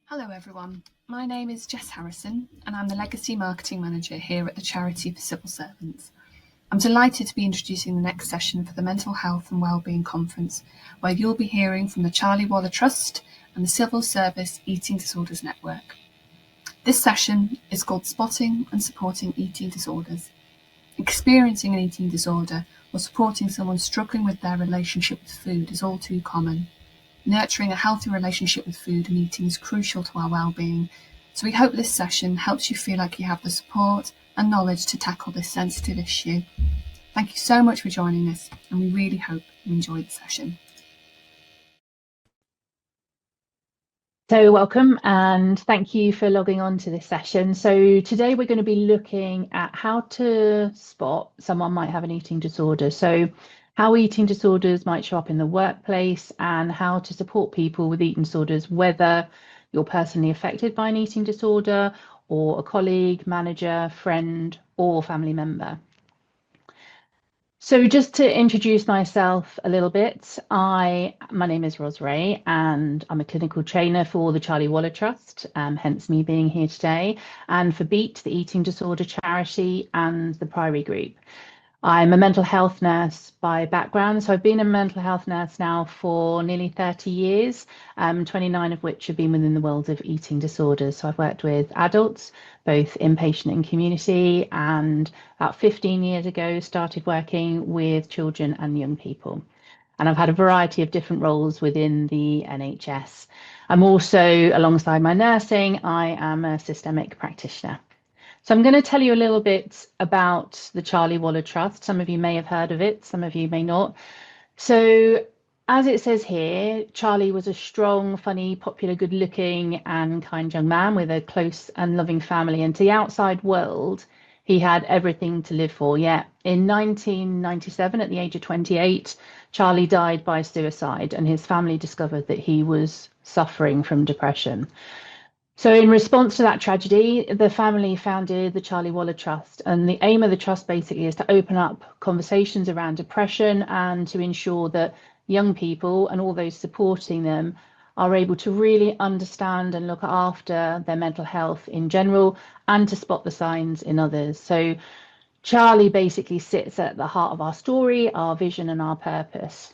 Hello everyone, my name is Jess Harrison and I'm the Legacy Marketing Manager here at the Charity for Civil Servants. I'm delighted to be introducing the next session for the Mental Health and Wellbeing Conference, where you'll be hearing from the Charlie Waller Trust and the Civil Service Eating Disorders Network. This session is called Spotting and Supporting Eating Disorders. Experiencing an eating disorder or supporting someone struggling with their relationship with food is all too common. Nurturing a healthy relationship with food and eating is crucial to our well-being, so we hope this session helps you feel like you have the support and knowledge to tackle this sensitive issue. Thank you so much for joining us, and we really hope you enjoyed the session. So welcome and thank you for logging on to this session. So today we're going to be looking at how to spot someone might have an eating disorder. So how eating disorders might show up in the workplace and how to support people with eating disorders, whether you're personally affected by an eating disorder or a colleague, manager, friend, or family member. So just to introduce myself a little bit, my name is Ros Ray and I'm a clinical trainer for the Charlie Waller Trust, hence me being here today, and for BEAT, the Eating Disorder Charity, and the Priory Group. I'm a mental health nurse by background, so I've been a mental health nurse now for nearly 30 years, 29 of which have been within the world of eating disorders. So I've worked with adults, both inpatient and community, and about 15 years ago started working with children and young people. And I've had a variety of different roles within the NHS. I'm also, alongside my nursing, I am a systemic practitioner. So I'm going to tell you a little bit about the Charlie Waller Trust. Some of you may have heard of it, some of you may not. So as it says here, Charlie was a strong, funny, popular, good-looking and kind young man with a close and loving family. And to the outside world, he had everything to live for. Yeah, in 1997, at the age of 28, Charlie died by suicide and his family discovered that he was suffering from depression. So in response to that tragedy, the family founded the Charlie Waller Trust. And the aim of the trust basically is to open up conversations around depression and to ensure that young people and all those supporting them are able to really understand and look after their mental health in general and to spot the signs in others. So Charlie basically sits at the heart of our story, our vision and our purpose.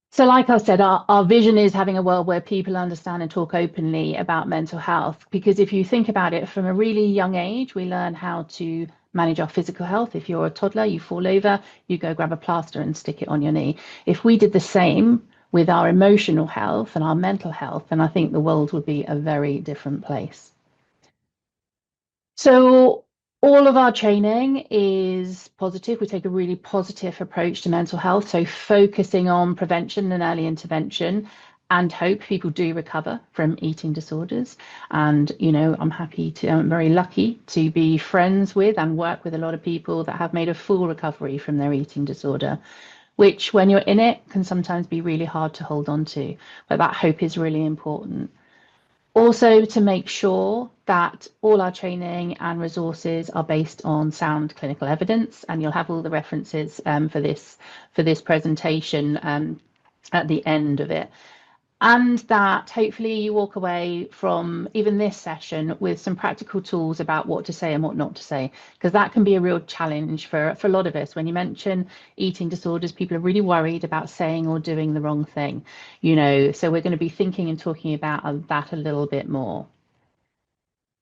So like I said, our vision is having a world where people understand and talk openly about mental health, because if you think about it from a really young age, we learn how to manage our physical health. If you're a toddler, you fall over, you go grab a plaster and stick it on your knee. If we did the same with our emotional health and our mental health, then I think the world would be a very different place. So all of our training is positive. We take a really positive approach to mental health, so focusing on prevention and early intervention and hope people do recover from eating disorders. And, you know, I'm very lucky to be friends with and work with a lot of people that have made a full recovery from their eating disorder, which when you're in it can sometimes be really hard to hold on to. But that hope is really important. Also, to make sure that all our training and resources are based on sound clinical evidence, and you'll have all the references for this presentation at the end of it. And that hopefully you walk away from even this session with some practical tools about what to say and what not to say, because that can be a real challenge for a lot of us. When you mention eating disorders, people are really worried about saying or doing the wrong thing, you know, so we're going to be thinking and talking about that a little bit more.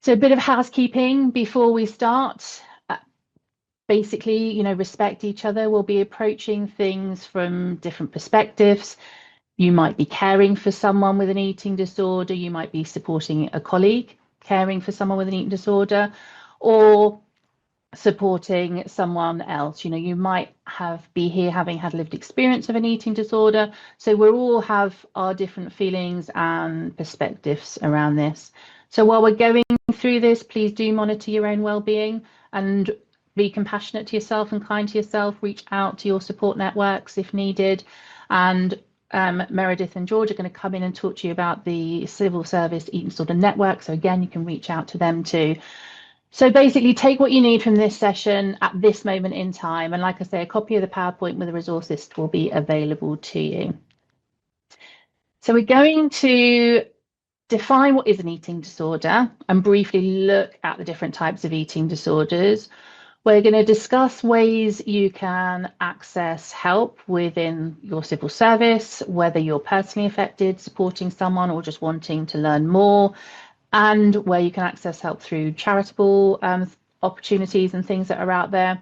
So a bit of housekeeping before we start. Basically, you know, respect each other. We'll be approaching things from different perspectives. You might be caring for someone with an eating disorder, you might be supporting a colleague caring for someone with an eating disorder, or supporting someone else. You know, you might be here having had lived experience of an eating disorder. So we all have our different feelings and perspectives around this. So while we're going through this, please do monitor your own well-being and be compassionate to yourself and kind to yourself. Reach out to your support networks if needed. And Meredith and George are going to come in and talk to you about the Civil Service Eating Disorder Network. So again, you can reach out to them too. So basically take what you need from this session at this moment in time. And like I say, a copy of the PowerPoint with the resource list will be available to you. So we're going to define what is an eating disorder and briefly look at the different types of eating disorders. We're going to discuss ways you can access help within your civil service, whether you're personally affected, supporting someone, or just wanting to learn more, and where you can access help through charitable opportunities and things that are out there.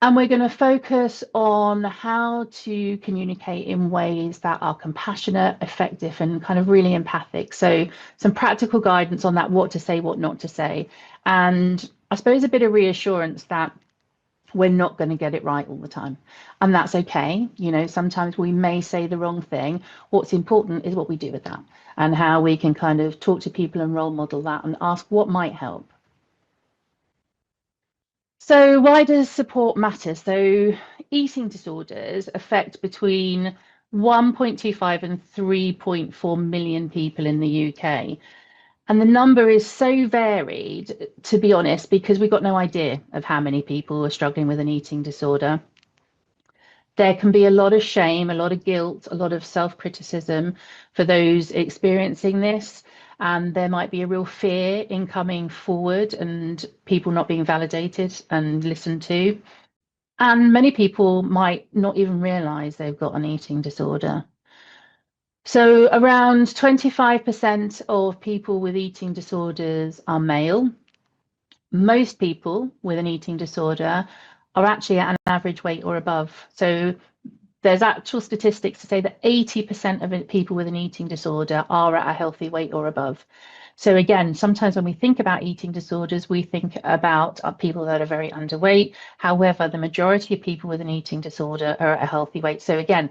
And we're going to focus on how to communicate in ways that are compassionate, effective, and kind of really empathic. So some practical guidance on that, what to say, what not to say. And I suppose a bit of reassurance that we're not going to get it right all the time. And that's okay. You know, sometimes we may say the wrong thing. What's important is what we do with that and how we can kind of talk to people and role model that and ask what might help. So why does support matter? So eating disorders affect between 1.25 and 3.4 million people in the UK. And the number is so varied, to be honest, because we've got no idea of how many people are struggling with an eating disorder. There can be a lot of shame, a lot of guilt, a lot of self-criticism for those experiencing this. And there might be a real fear in coming forward and people not being validated and listened to. And many people might not even realize they've got an eating disorder. So around 25% of people with eating disorders are male. Most people with an eating disorder are actually at an average weight or above. So there's actual statistics to say that 80% of people with an eating disorder are at a healthy weight or above. So again, sometimes when we think about eating disorders, we think about people that are very underweight. However, the majority of people with an eating disorder are at a healthy weight. So again,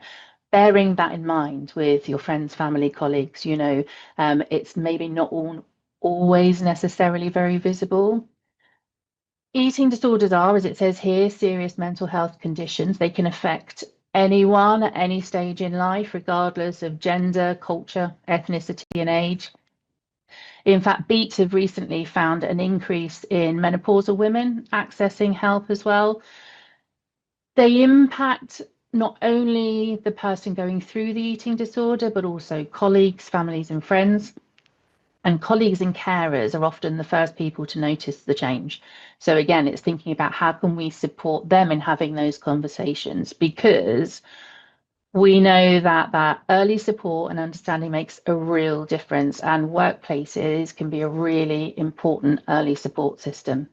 bearing that in mind with your friends, family, colleagues, you know, it's maybe not always necessarily very visible. Eating disorders are, as it says here, serious mental health conditions. They can affect anyone at any stage in life, regardless of gender, culture, ethnicity, and age. In fact, Beat have recently found an increase in menopausal women accessing help as well. They impact not only the person going through the eating disorder, but also colleagues, families, and friends. And colleagues and carers are often the first people to notice the change. So again, it's thinking about how can we support them in having those conversations, because we know that that early support and understanding makes a real difference, and workplaces can be a really important early support system.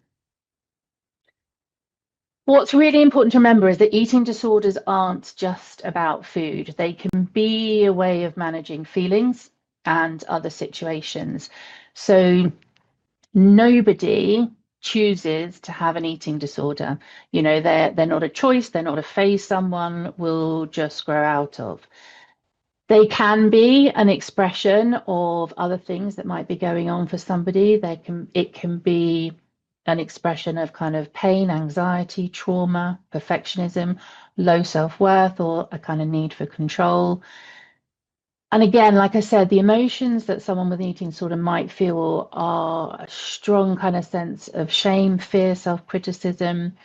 What's really important to remember is that eating disorders aren't just about food. They can be a way of managing feelings and other situations. So nobody chooses to have an eating disorder. You know, they're not a choice, they're not a phase someone will just grow out of. They can be an expression of other things that might be going on for somebody. It can be an expression of kind of pain, anxiety, trauma, perfectionism, low self-worth, or a kind of need for control. And again, like I said, the emotions that someone with an eating disorder might feel are a strong kind of sense of shame, fear, self-criticism,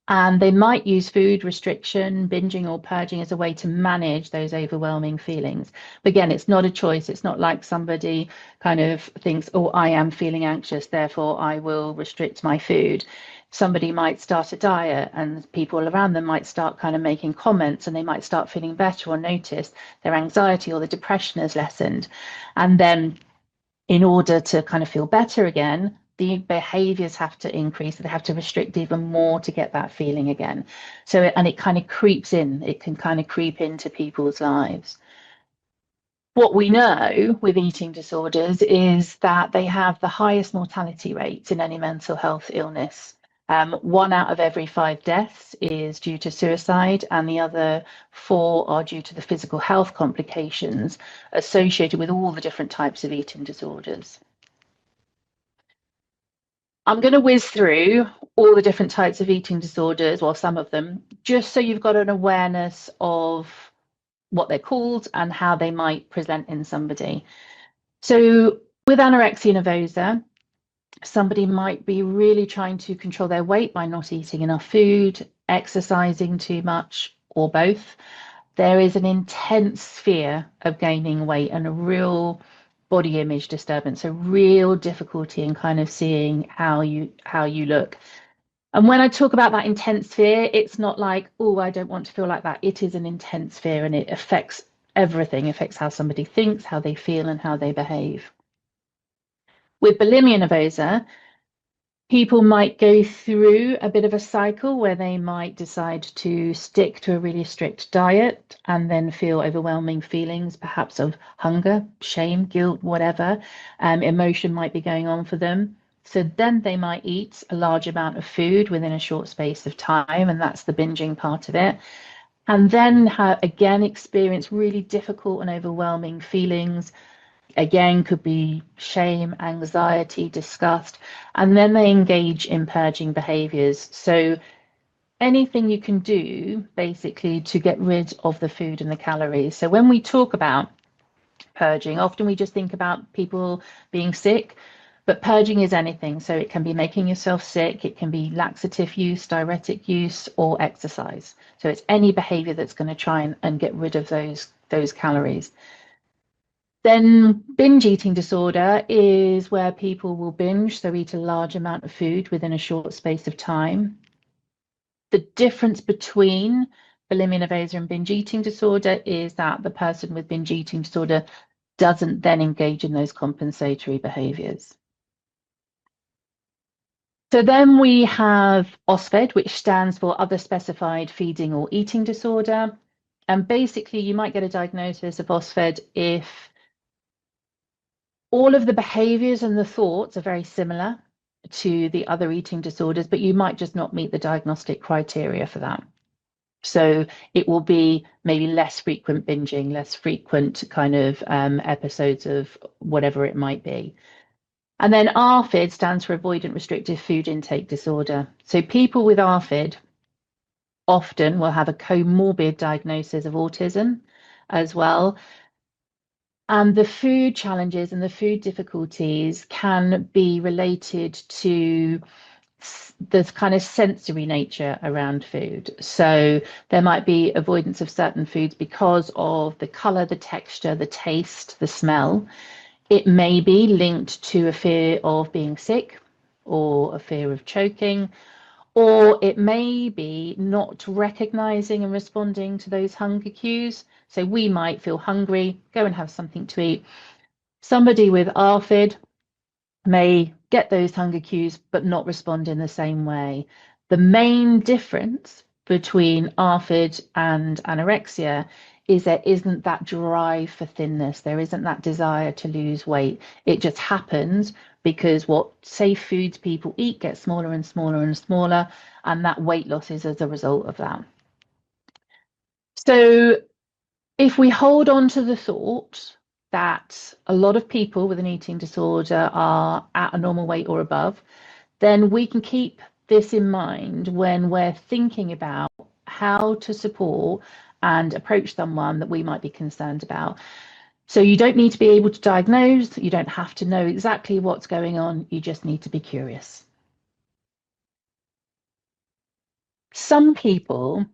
and they might use food restriction, binging, or purging as a way to manage those overwhelming feelings. But again, it's not a choice. It's not like somebody kind of thinks, oh, I am feeling anxious, therefore I will restrict my food. Somebody might start a diet and people around them might start kind of making comments, and they might start feeling better or notice their anxiety or the depression has lessened. And then in order to kind of feel better again, the behaviors have to increase. They have to restrict even more to get that feeling again. So, and it kind of creeps in, it can kind of creep into people's lives. What we know with eating disorders is that they have the highest mortality rates in any mental health illness. 1 out of every 5 deaths is due to suicide, and the other 4 are due to the physical health complications associated with all the different types of eating disorders. I'm going to whiz through all the different types of eating disorders, well, some of them, just so you've got an awareness of what they're called and how they might present in somebody. So with anorexia nervosa, somebody might be really trying to control their weight by not eating enough food, exercising too much, or both. There is an intense fear of gaining weight and a real body image disturbance, so real difficulty in kind of seeing how you look. And when I talk about that intense fear, it's not like, oh, I don't want to feel like that. It is an intense fear, and it affects everything. It affects how somebody thinks, how they feel, and how they behave. With bulimia nervosa, people might go through a bit of a cycle where they might decide to stick to a really strict diet and then feel overwhelming feelings, perhaps of hunger, shame, guilt, whatever emotion might be going on for them. So then they might eat a large amount of food within a short space of time, and that's the binging part of it. And then again experience really difficult and overwhelming feelings. Again, could be shame, anxiety, disgust, and then they engage in purging behaviors. So anything you can do basically to get rid of the food and the calories. So when we talk about purging, often we just think about people being sick, but purging is anything. So it can be making yourself sick, it can be laxative use, diuretic use, or exercise. So it's any behavior that's going to try and get rid of those calories. Then binge eating disorder is where people will binge, so eat a large amount of food within a short space of time. The difference between bulimia nervosa and binge eating disorder is that the person with binge eating disorder doesn't then engage in those compensatory behaviors. So then we have OSFED, which stands for Other Specified Feeding or Eating Disorder. And basically, you might get a diagnosis of OSFED if all of the behaviors and the thoughts are very similar to the other eating disorders, but you might just not meet the diagnostic criteria for that. So it will be maybe less frequent binging, less frequent kind of episodes of whatever it might be. And then ARFID stands for Avoidant Restrictive Food Intake Disorder. So people with ARFID often will have a comorbid diagnosis of autism as well. And the food challenges and the food difficulties can be related to the kind of sensory nature around food. So there might be avoidance of certain foods because of the color, the texture, the taste, the smell. It may be linked to a fear of being sick or a fear of choking, or it may be not recognizing and responding to those hunger cues. So we might feel hungry, go and have something to eat. Somebody with ARFID may get those hunger cues but not respond in the same way. The main difference between ARFID and anorexia is there isn't that drive for thinness. There isn't that desire to lose weight. It just happens because what safe foods people eat get smaller and smaller and smaller, and that weight loss is as a result of that. So if we hold on to the thought that a lot of people with an eating disorder are at a normal weight or above, then we can keep this in mind when we're thinking about how to support and approach someone that we might be concerned about. So you don't need to be able to diagnose, you don't have to know exactly what's going on, you just need to be curious. Some people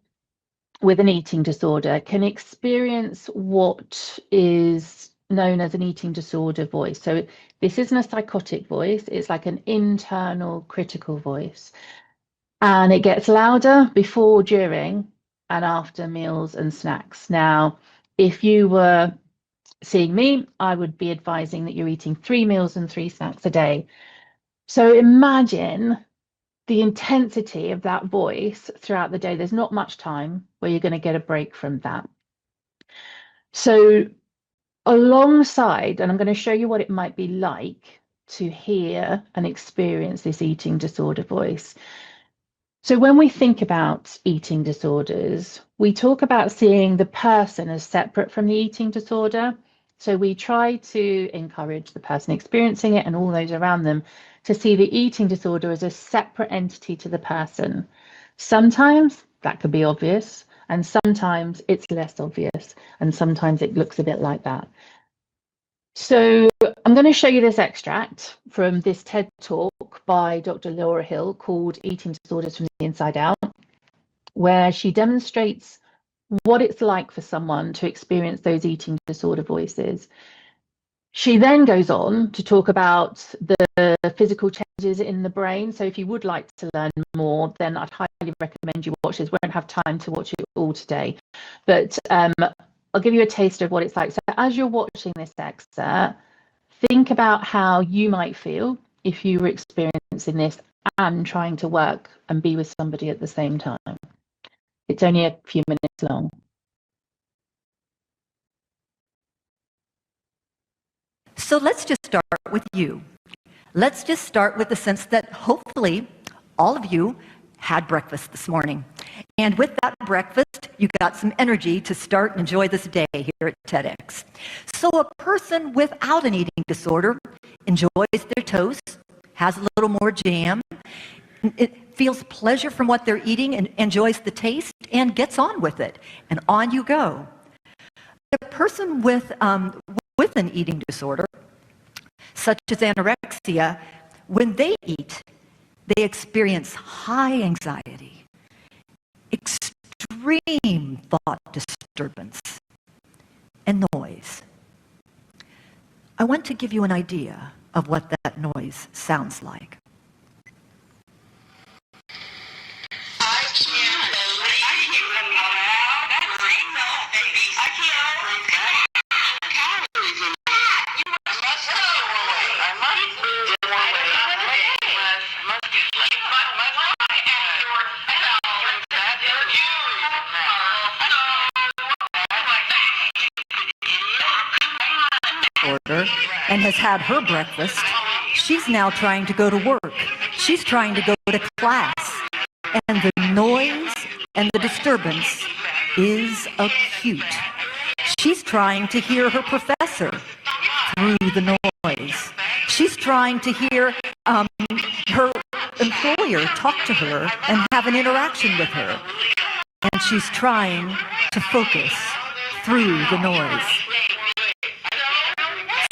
with an eating disorder can experience what is known as an eating disorder voice. So this isn't a psychotic voice, it's like an internal critical voice. And it gets louder before, during, and after meals and snacks. Now, if you were seeing me, I would be advising that you're eating 3 meals and 3 snacks a day. So imagine the intensity of that voice throughout the day. There's not much time where you're going to get a break from that. So alongside, and I'm going to show you what it might be like to hear and experience this eating disorder voice. So when we think about eating disorders, we talk about seeing the person as separate from the eating disorder. So we try to encourage the person experiencing it and all those around them to see the eating disorder as a separate entity to the person. Sometimes that could be obvious, and sometimes it's less obvious, and sometimes it looks a bit like that. So I'm going to show you this extract from this TED talk by Dr. Laura Hill called Eating Disorders from the Inside Out, where she demonstrates what it's like for someone to experience those eating disorder voices. She then goes on to talk about the physical changes in the brain. So if you would like to learn more, then I'd highly recommend you watch this. We won't have time to watch it all today, but I'll give you a taste of what it's like. So as you're watching this excerpt, think about how you might feel if you were experiencing this and trying to work and be with somebody at the same time. It's only a few minutes long. So let's just start with you. Let's just start with the sense that hopefully all of you had breakfast this morning. And with that breakfast, you got some energy to start and enjoy this day here at TEDx. So a person without an eating disorder enjoys their toast, has a little more jam, it feels pleasure from what they're eating and enjoys the taste and gets on with it. And on you go. A person with an eating disorder, such as anorexia, when they eat, they experience high anxiety, extreme thought disturbance, and noise. I want to give you an idea of what that noise sounds like. And has had her breakfast. She's now trying to go to work. She's trying to go to class. And the noise and the disturbance is acute. She's trying to hear her professor through the noise. She's trying to hear her employer talk to her and have an interaction with her. And she's trying to focus through the noise.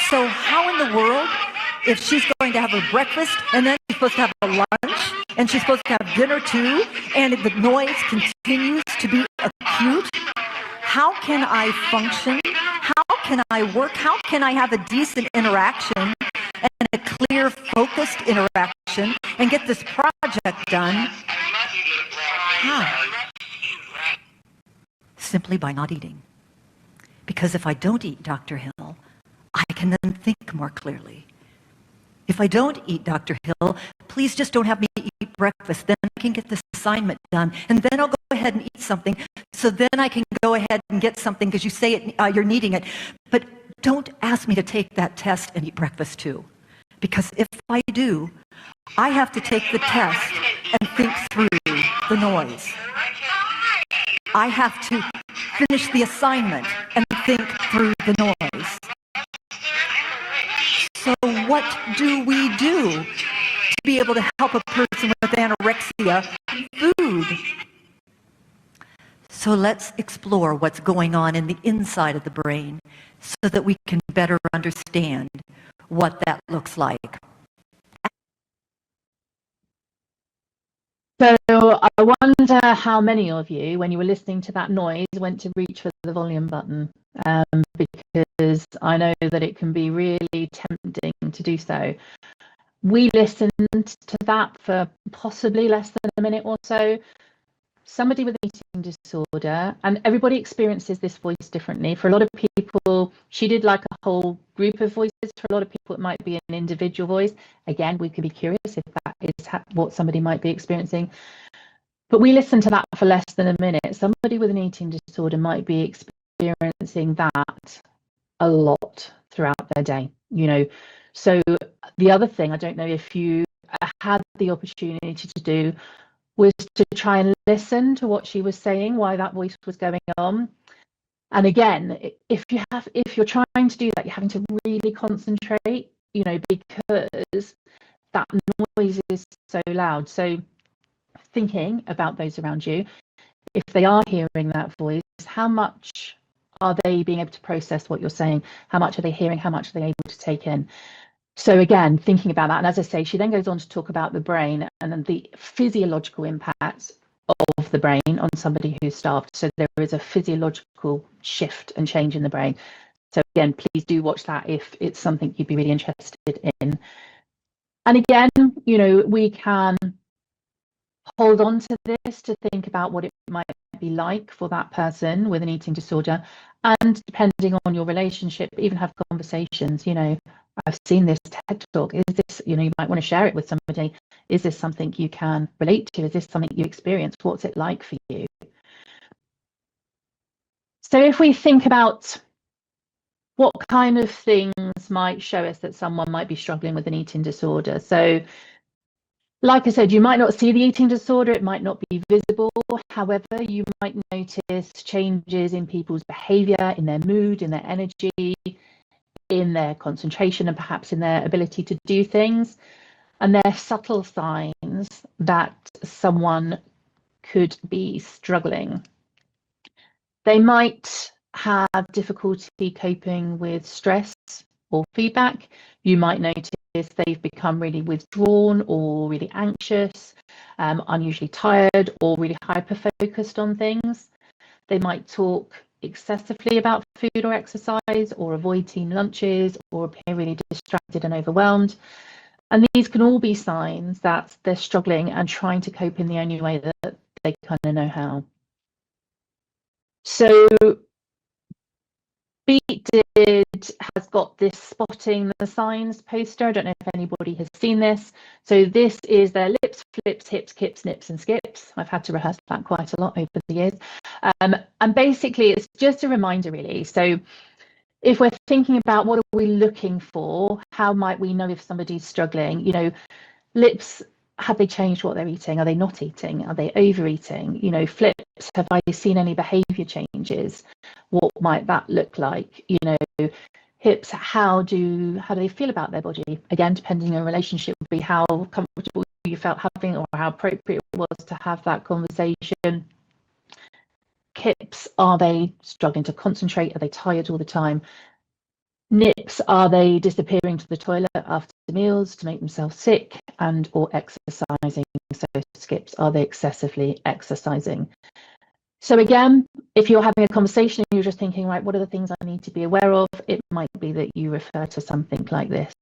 So how in the world, if she's going to have her breakfast and then she's supposed to have a lunch and she's supposed to have dinner too, and the noise continues to be acute, how can I function? How can I work? How can I have a decent interaction and a clear, focused interaction and get this project done? How? Simply by not eating. Because if I don't eat, Dr. Hill, I can then think more clearly. If I don't eat, Dr. Hill, please just don't have me eat breakfast. Then I can get this assignment done. And then I'll go ahead and eat something. So then I can go ahead and get something because you say you're needing it. But don't ask me to take that test and eat breakfast too. Because if I do, I have to take the test and think through the noise. I have to finish the assignment and think through the noise. So what do we do to be able to help a person with anorexia? Food. So let's explore what's going on in the inside of the brain so that we can better understand what that looks like. So I wonder how many of you, when you were listening to that noise, went to reach for the volume button, because I know that it can be really tempting to do so. We listened to that for possibly less than a minute or so. Somebody with an eating disorder, and everybody experiences this voice differently. For a lot of people, she did like a whole group of voices. For a lot of people, it might be an individual voice. Again, we could be curious if that is what somebody might be experiencing. But we listened to that for less than a minute. Somebody with an eating disorder might be experiencing that a lot throughout their day, So the other thing, I don't know if you had the opportunity to do, was to try and listen to what she was saying, why that voice was going on. And again, if you're trying to do that, you're having to really concentrate, because that noise is so loud. So thinking about those around you, if they are hearing that voice, how much are they being able to process what you're saying? How much are they hearing? How much are they able to take in? So again, thinking about that, and as I say, she then goes on to talk about the brain and the physiological impacts of the brain on somebody who's starved. So there is a physiological shift and change in the brain. So again, please do watch that if it's something you'd be really interested in. And again, you know, we can hold on to this to think about what it might be like for that person with an eating disorder, and depending on your relationship, even have conversations. You know, I've seen this TED talk. Is this, you know, you might want to share it with somebody. Is this something you can relate to? Is this something you experience? What's it like for you? So if we think about what kind of things might show us that someone might be struggling with an eating disorder. So like I said, you might not see the eating disorder, it might not be visible. However, you might notice changes in people's behavior, in their mood, in their energy, in their concentration, and perhaps in their ability to do things. And they're subtle signs that someone could be struggling. They might have difficulty coping with stress or feedback. You might notice they've become really withdrawn or really anxious, unusually tired, or really hyper-focused on things. They might talk excessively about food or exercise, or avoid team lunches, or appear really distracted and overwhelmed. And these can all be signs that they're struggling and trying to cope in the only way that they kind of know how. So Beat has got this spotting the signs poster. I don't know if anybody has seen this. So this is their lips, flips, hips, kips, nips and skips. I've had to rehearse that quite a lot over the years. And basically it's just a reminder really. So if we're thinking about what are we looking for, how might we know if somebody's struggling? You know, lips, have they changed what they're eating? Are they not eating? Are they overeating? You know, flips, have I seen any behavior changes? What might that look like? You know, hips, how do they feel about their body? Again, depending on relationship, would be how comfortable you felt having, or how appropriate it was to have that conversation. Kips, are they struggling to concentrate? Are they tired all the time? Nips, are they disappearing to the toilet after meals to make themselves sick and or exercising? So skips, are they excessively exercising? So again, if you're having a conversation and you're just thinking, right, what are the things I need to be aware of? It might be that you refer to something like this.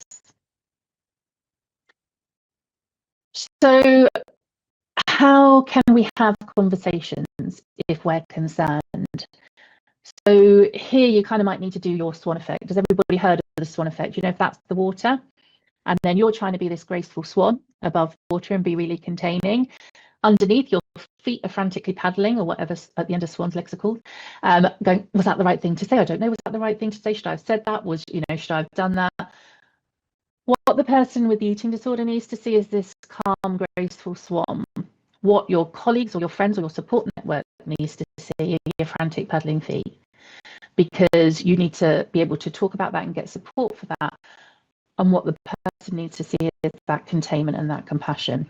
So how can we have conversations if we're concerned? So here you kind of might need to do your swan effect. Has everybody heard of the swan effect? You know, if that's the water, and then you're trying to be this graceful swan above water and be really containing. Underneath, your feet are frantically paddling, or whatever at the end of swan's legs are called. Going, was that the right thing to say? I don't know. Was that the right thing to say? Should I have said that? You know, should I have done that? What the person with the eating disorder needs to see is this calm, graceful swan. What your colleagues or your friends or your support network needs to see are your frantic paddling feet, because you need to be able to talk about that and get support for that. And what the person needs to see is that containment and that compassion.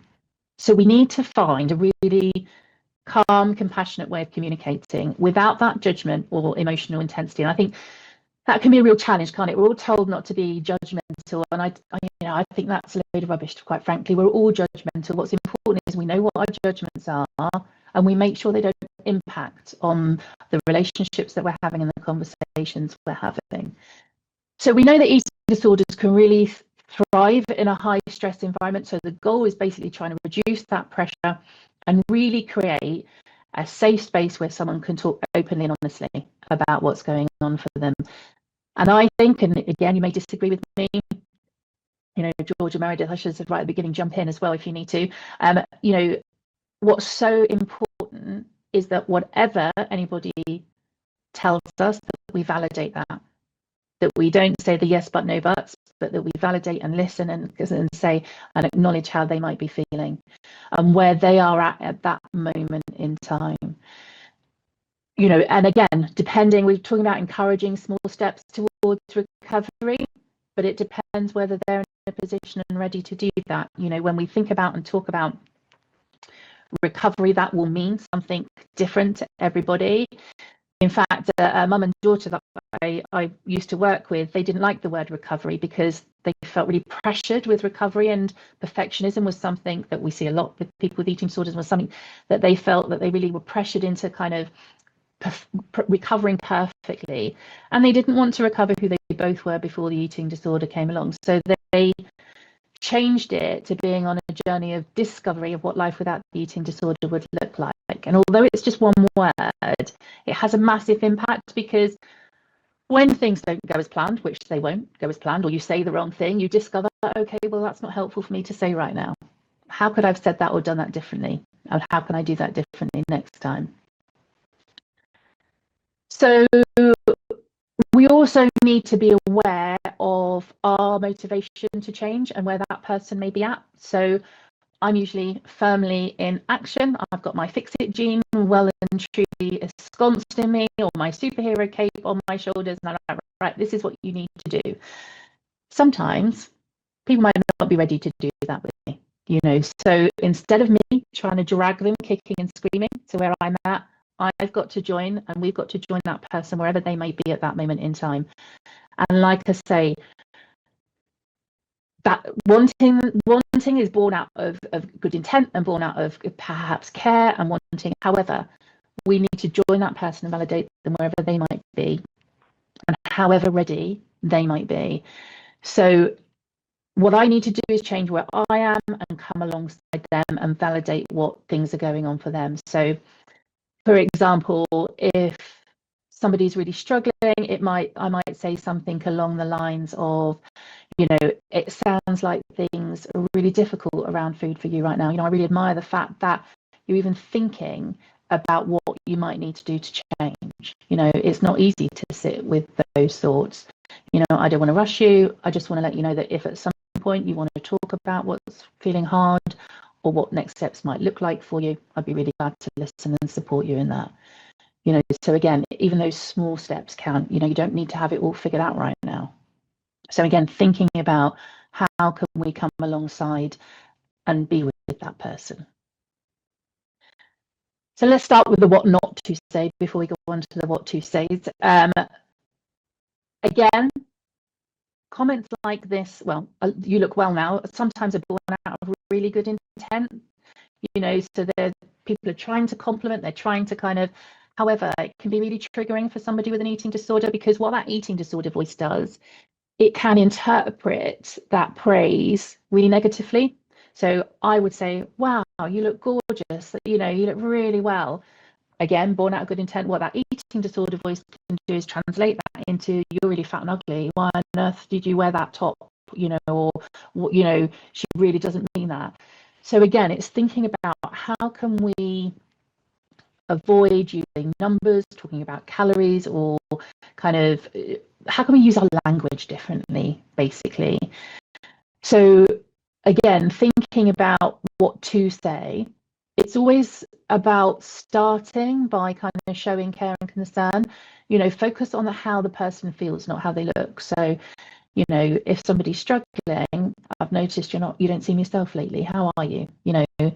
So we need to find a really calm, compassionate way of communicating without that judgment or emotional intensity. And I think that can be a real challenge, can't it? We're all told not to be judgmental, and I think that's a load of rubbish, quite frankly. We're all judgmental. What's important is we know what our judgments are, and we make sure they don't impact on the relationships that we're having and the conversations we're having. So we know that eating disorders can really thrive in a high stress environment. So the goal is basically trying to reduce that pressure and really create a safe space where someone can talk openly and honestly about what's going on for them. And I think, and again, you may disagree with me, you know, Georgia Meredith, I should have said right at the beginning, jump in as well if you need to. You know, what's so important is that whatever anybody tells us, that we validate that we don't say the yes but no buts, but that we validate and listen and say and acknowledge how they might be feeling and where they are at that moment in time. You know, and again, depending, we're talking about encouraging small steps towards recovery, but it depends whether they're in a position and ready to do that. You know, when we think about and talk about recovery, that will mean something different to everybody. In fact, a mum and daughter that I used to work with, they didn't like the word recovery because they felt really pressured with recovery, and perfectionism was something that we see a lot with people with eating disorders, was something that they felt that they really were pressured into kind of recovering perfectly, and they didn't want to recover who they both were before the eating disorder came along. So they changed it to being on a journey of discovery of what life without the eating disorder would look like. And although it's just one word, it has a massive impact, because when things don't go as planned, which they won't go as planned, or you say the wrong thing, you discover, okay, well, that's not helpful for me to say right now. How could I have said that or done that differently? And how can I do that differently next time? So we also need to be aware of our motivation to change and where that person may be at. So I'm usually firmly in action. I've got my fix it gene well and truly ensconced in me, or my superhero cape on my shoulders, and I'm like, right, this is what you need to do. Sometimes people might not be ready to do that with me, you know. So instead of me trying to drag them kicking and screaming to where I'm at, I've got to join, and we've got to join that person wherever they may be at that moment in time. And like I say, that wanting is born out of good intent and born out of perhaps care and wanting. However, we need to join that person and validate them wherever they might be and however ready they might be. So what I need to do is change where I am and come alongside them and validate what things are going on for them. So for example, if somebody's really struggling, I might say something along the lines of, you know, it sounds like things are really difficult around food for you right now. You know, I really admire the fact that you're even thinking about what you might need to do to change. You know, it's not easy to sit with those thoughts. You know, I don't want to rush you. I just want to let you know that if at some point you want to talk about what's feeling hard or what next steps might look like for you, I'd be really glad to listen and support you in that. You know, so again, even those small steps count. You know, you don't need to have it all figured out right now. So again, thinking about how can we come alongside and be with that person. So let's start with the what not to say before we go on to the what to says. Again, comments like this, well, you look well now, sometimes are born out of really good intent. You know, so people are trying to compliment, they're trying to kind of, however, it can be really triggering for somebody with an eating disorder, because what that eating disorder voice does, it can interpret that praise really negatively. So I would say, wow, you look gorgeous, you know, you look really well. Again, born out of good intent. What that eating disorder voice can do is translate that into, you're really fat and ugly. Why on earth did you wear that top? You know, or, you know, she really doesn't mean that. So again, it's thinking about how can we avoid using numbers, talking about calories, or kind of how can we use our language differently, basically. So again, thinking about what to say, it's always about starting by kind of showing care and concern. You know, focus on how the person feels, not how they look. So, you know, if somebody's struggling, I've noticed you don't seem yourself lately. How are you? You know,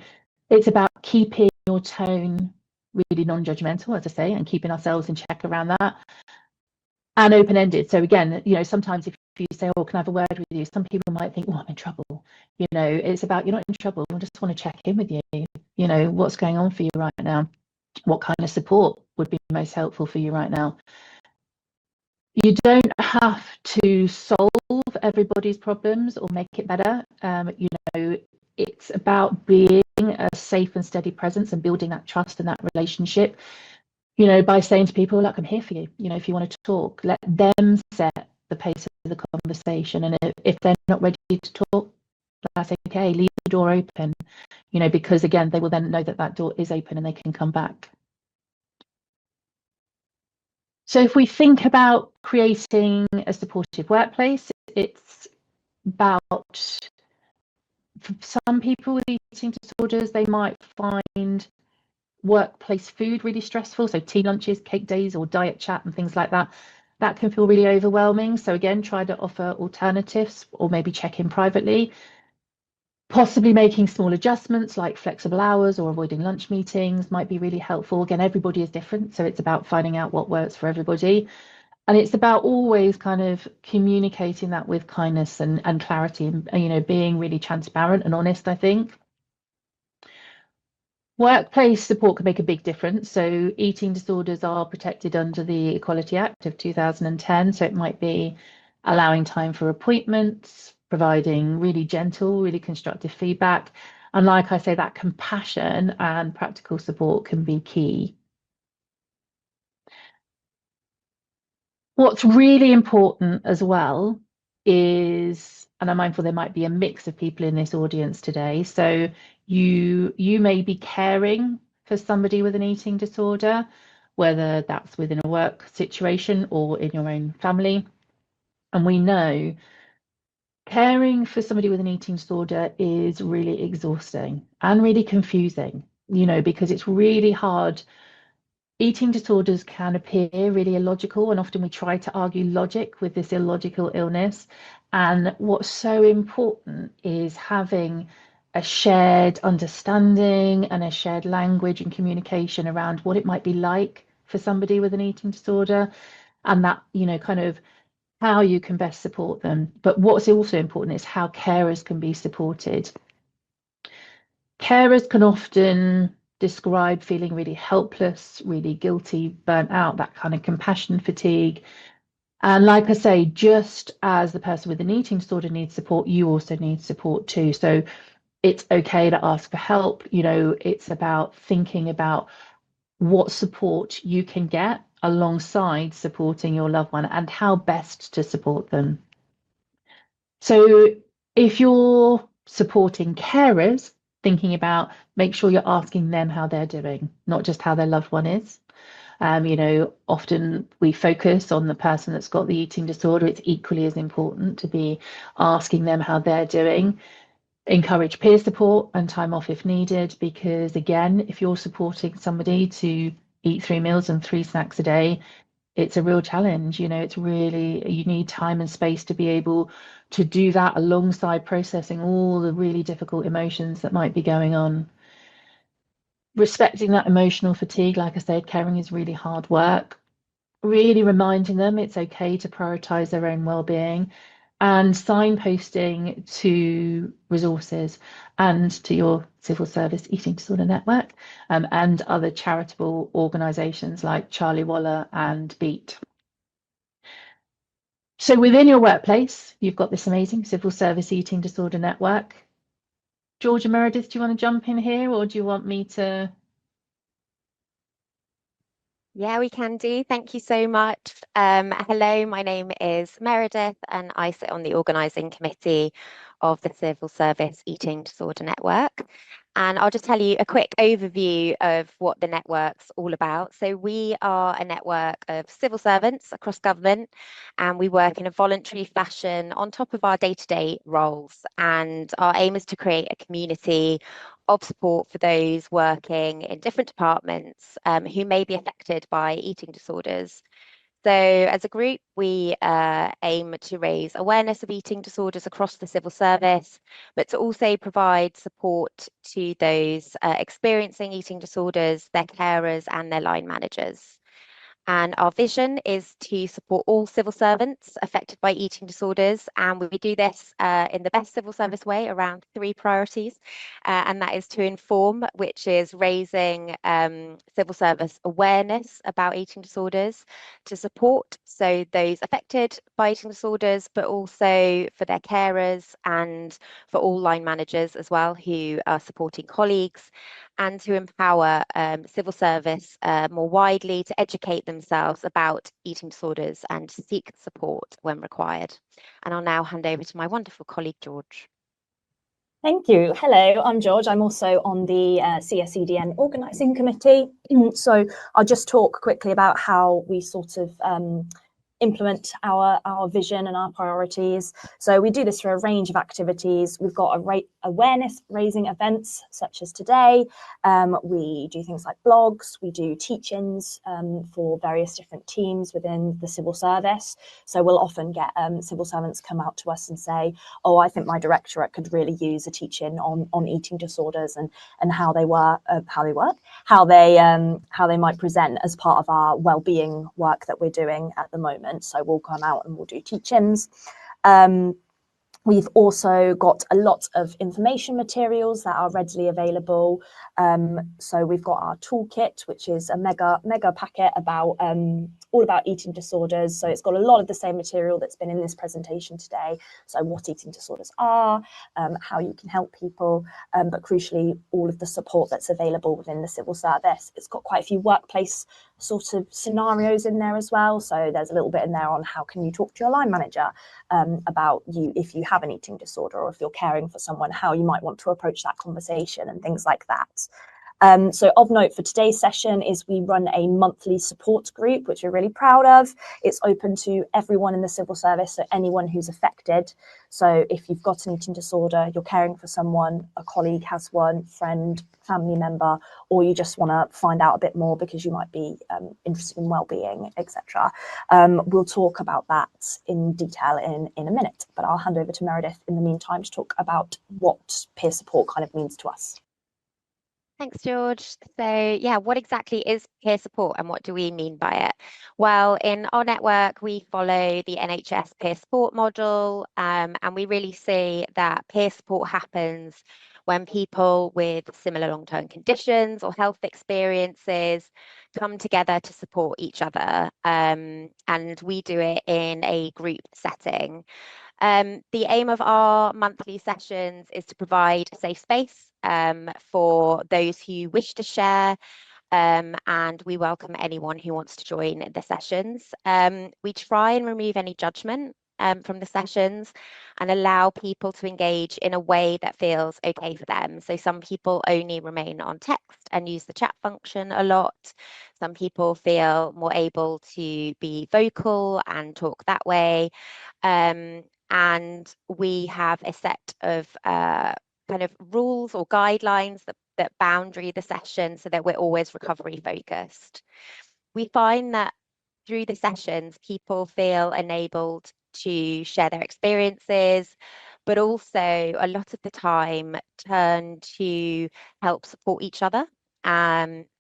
it's about keeping your tone really non-judgmental, as I say, and keeping ourselves in check around that, and open-ended. So again, you know, sometimes if you say, oh, can I have a word with you, some people might think, oh, I'm in trouble. You know, it's about, you're not in trouble, I just want to check in with you. You know, what's going on for you right now? What kind of support would be most helpful for you right now? You don't have to solve everybody's problems or make it better. You know, it's about being a safe and steady presence and building that trust and that relationship, you know, by saying to people, look, I'm here for you. You know, if you want to talk, let them set the pace of the conversation. And if they're not ready to talk, that's okay. Leave the door open, you know, because again, they will then know that that door is open and they can come back. So if we think about creating a supportive workplace, it's about, for some people with eating disorders, they might find workplace food really stressful. So tea lunches, cake days, or diet chat and things like that. That can feel really overwhelming. So again, try to offer alternatives or maybe check in privately. Possibly making small adjustments like flexible hours or avoiding lunch meetings might be really helpful. Again, everybody is different, so it's about finding out what works for everybody. And it's about always kind of communicating that with kindness and clarity, and, you know, being really transparent and honest, I think. Workplace support can make a big difference. So eating disorders are protected under the Equality Act of 2010. So it might be allowing time for appointments, providing really gentle, really constructive feedback. And like I say, that compassion and practical support can be key. What's really important as well is, and I'm mindful there might be a mix of people in this audience today. So you may be caring for somebody with an eating disorder, whether that's within a work situation or in your own family. And we know caring for somebody with an eating disorder is really exhausting and really confusing, because it's really hard. Eating disorders can appear really illogical, and often we try to argue logic with this illogical illness. And what's so important is having a shared understanding and a shared language and communication around what it might be like for somebody with an eating disorder, and that, kind of how you can best support them. But what's also important is how carers can be supported. Carers can often describe feeling really helpless, really guilty, burnt out, that kind of compassion fatigue. And like I say, just as the person with an eating disorder needs support, you also need support too. So it's okay to ask for help. It's about thinking about what support you can get alongside supporting your loved one and how best to support them. So if you're supporting carers, thinking about, make sure you're asking them how they're doing, not just how their loved one is. Often we focus on the person that's got the eating disorder. It's equally as important to be asking them how they're doing. Encourage peer support and time off if needed, because again, if you're supporting somebody to eat 3 meals and 3 snacks a day, it's a real challenge. It's really, you need time and space to be able to do that alongside processing all the really difficult emotions that might be going on. Respecting that emotional fatigue, like I said, caring is really hard work. Really reminding them it's okay to prioritize their own well-being, and signposting to resources and to your civil service eating disorder network, and other charitable organisations like Charlie Waller and Beat. So within your workplace, you've got this amazing civil service eating disorder network. George and Meredith, do you want to jump in here, or do you want me to? Yeah, we can do. Thank you so much. Hello, my name is Meredith, and I sit on the organising committee of the Civil Service Eating Disorder Network. And I'll just tell you a quick overview of what the network's all about. So we are a network of civil servants across government, and we work in a voluntary fashion on top of our day-to-day roles. And our aim is to create a community of support for those working in different departments who may be affected by eating disorders. So as a group, we aim to raise awareness of eating disorders across the civil service, but to also provide support to those experiencing eating disorders, their carers and their line managers. And our vision is to support all civil servants affected by eating disorders. And we do this in the best civil service way around 3 priorities. And that is to inform, which is raising civil service awareness about eating disorders, to support, so those affected by eating disorders, but also for their carers and for all line managers as well who are supporting colleagues, and to empower civil service more widely to educate themselves about eating disorders and seek support when required. And I'll now hand over to my wonderful colleague, George. Thank you. Hello, I'm George. I'm also on the CSEDN organising committee. So I'll just talk quickly about how we sort of implement our vision and our priorities. So we do this through a range of activities. We've got awareness raising events such as today. We do things like blogs, we do teach-ins for various different teams within the civil service. So we'll often get civil servants come out to us and say, oh, I think my directorate could really use a teach-in on eating disorders and how they work, how they might present as part of our well-being work that we're doing at the moment. So we'll come out and we'll do teach-ins. We've also got a lot of information materials that are readily available. So we've got our toolkit, which is a mega packet about all about eating disorders. So it's got a lot of the same material that's been in this presentation today. So what eating disorders are, how you can help people, but crucially, all of the support that's available within the civil service. It's got quite a few workplace sort of scenarios in there as well. So there's a little bit in there on how can you talk to your line manager about you if you have an eating disorder, or if you're caring for someone, how you might want to approach that conversation and things like that. So of note for today's session is we run a monthly support group, which we're really proud of. It's open to everyone in the civil service, so anyone who's affected. So if you've got an eating disorder, you're caring for someone, a colleague has one, friend, family member, or you just want to find out a bit more because you might be interested in well-being, etc. We'll talk about that in detail in a minute, but I'll hand over to Meredith in the meantime to talk about what peer support kind of means to us. Thanks, George. So yeah, what exactly is peer support and what do we mean by it? Well, in our network, we follow the NHS peer support model, and we really see that peer support happens when people with similar long-term conditions or health experiences come together to support each other, and we do it in a group setting. The aim of our monthly sessions is to provide a safe space for those who wish to share, and we welcome anyone who wants to join the sessions. We try and remove any judgment from the sessions and allow people to engage in a way that feels okay for them. So some people only remain on text and use the chat function a lot. Some people feel more able to be vocal and talk that way. And we have a set of kind of rules or guidelines that boundary the session so that we're always recovery focused. We find that through the sessions, people feel enabled to share their experiences, but also a lot of the time turn to help support each other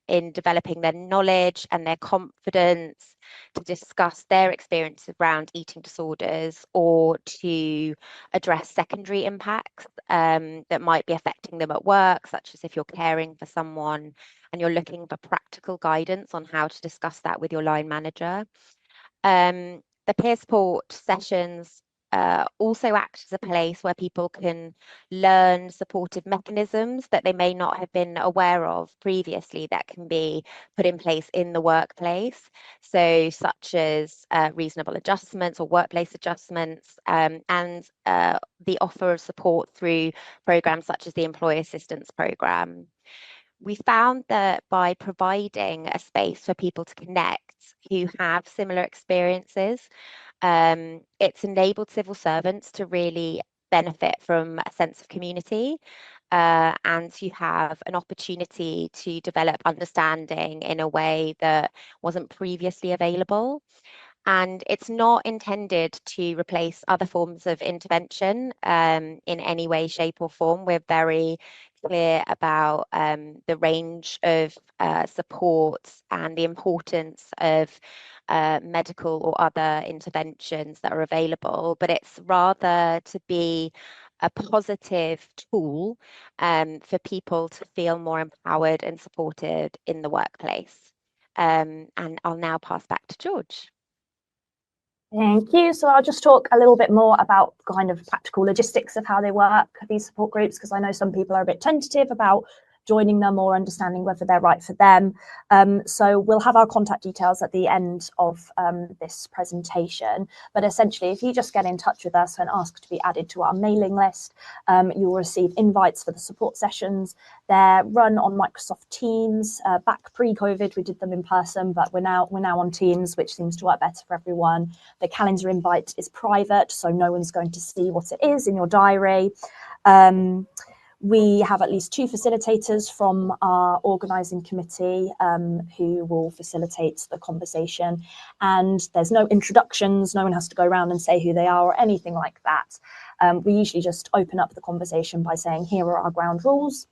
in developing their knowledge and their confidence to discuss their experiences around eating disorders, or to address secondary impacts that might be affecting them at work, such as if you're caring for someone and you're looking for practical guidance on how to discuss that with your line manager. The peer support sessions also act as a place where people can learn supportive mechanisms that they may not have been aware of previously that can be put in place in the workplace. So such as reasonable adjustments or workplace adjustments, and the offer of support through programs such as the Employee Assistance Programme. We found that by providing a space for people to connect who have similar experiences, it's enabled civil servants to really benefit from a sense of community, and to have an opportunity to develop understanding in a way that wasn't previously available. And it's not intended to replace other forms of intervention in any way, shape or form. We're very clear about the range of supports and the importance of medical or other interventions that are available, but it's rather to be a positive tool for people to feel more empowered and supported in the workplace. And I'll now pass back to George. Thank you. So I'll just talk a little bit more about kind of practical logistics of how they work, these support groups, because I know some people are a bit tentative about joining them or understanding whether they're right for them. So we'll have our contact details at the end of this presentation. But essentially, if you just get in touch with us and ask to be added to our mailing list, you'll receive invites for the support sessions. They're run on Microsoft Teams. Back pre-COVID, we did them in person, but we're now on Teams, which seems to work better for everyone. The calendar invite is private, so no one's going to see what it is in your diary. We have at least 2 facilitators from our organising committee who will facilitate the conversation, and there's no introductions, no one has to go around and say who they are or anything like that. We usually just open up the conversation by saying, here are our ground rules,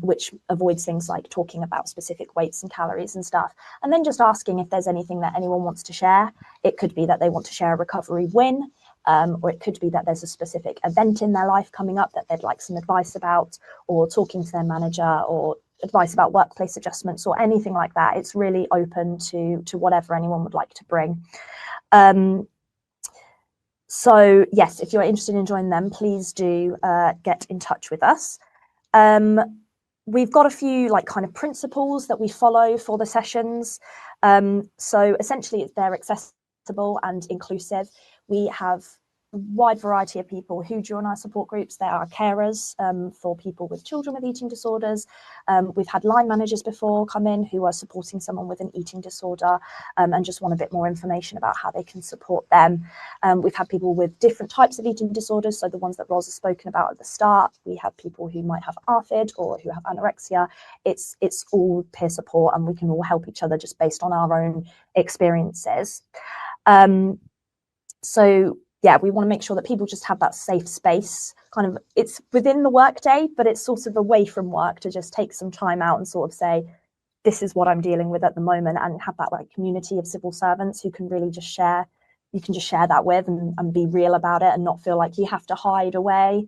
which avoids things like talking about specific weights and calories and stuff, and then just asking if there's anything that anyone wants to share. It could be that they want to share a recovery win. or it could be that there's a specific event in their life coming up that they'd like some advice about, or talking to their manager, or advice about workplace adjustments, or anything like that. It's really open to whatever anyone would like to bring. So yes, if you're interested in joining them, please do get in touch with us. We've got a few like kind of principles that we follow for the sessions. So essentially they're accessible and inclusive. We have a wide variety of people who join our support groups. There are carers for people with children with eating disorders. We've had line managers before come in who are supporting someone with an eating disorder and just want a bit more information about how they can support them. We've had people with different types of eating disorders, so the ones that Ros has spoken about at the start. We have people who might have ARFID or who have anorexia. It's all peer support, and we can all help each other just based on our own experiences. So yeah, we want to make sure that people just have that safe space. Kind of, it's within the workday, but it's sort of away from work to just take some time out and sort of say, this is what I'm dealing with at the moment, and have that like community of civil servants who can really just share. You can just share that with and be real about it and not feel like you have to hide away.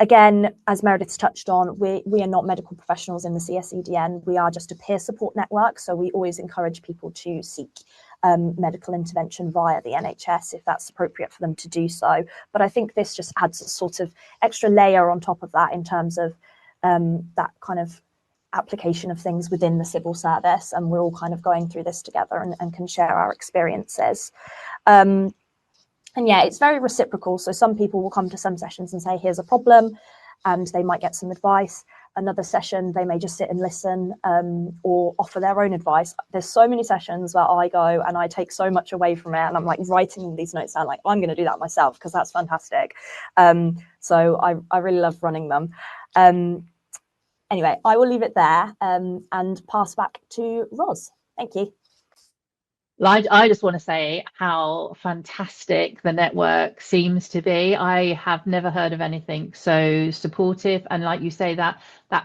Again, as Meredith's touched on, we are not medical professionals in the CSEDN. We are just a peer support network. So we always encourage people to seek medical intervention via the NHS if that's appropriate for them to do so. But I think this just adds a sort of extra layer on top of that in terms of that kind of application of things within the civil service. And we're all kind of going through this together and can share our experiences. And yeah, it's very reciprocal. So some people will come to some sessions and say, here's a problem, and they might get some advice. Another session, they may just sit and listen or offer their own advice. There's so many sessions where I go and I take so much away from it, and I'm like writing all these notes down, like, I'm going to do that myself because that's fantastic. So I really love running them. Anyway, I will leave it there and pass back to Ros. Thank you. I just want to say how fantastic the network seems to be. I have never heard of anything so supportive, and like you say, that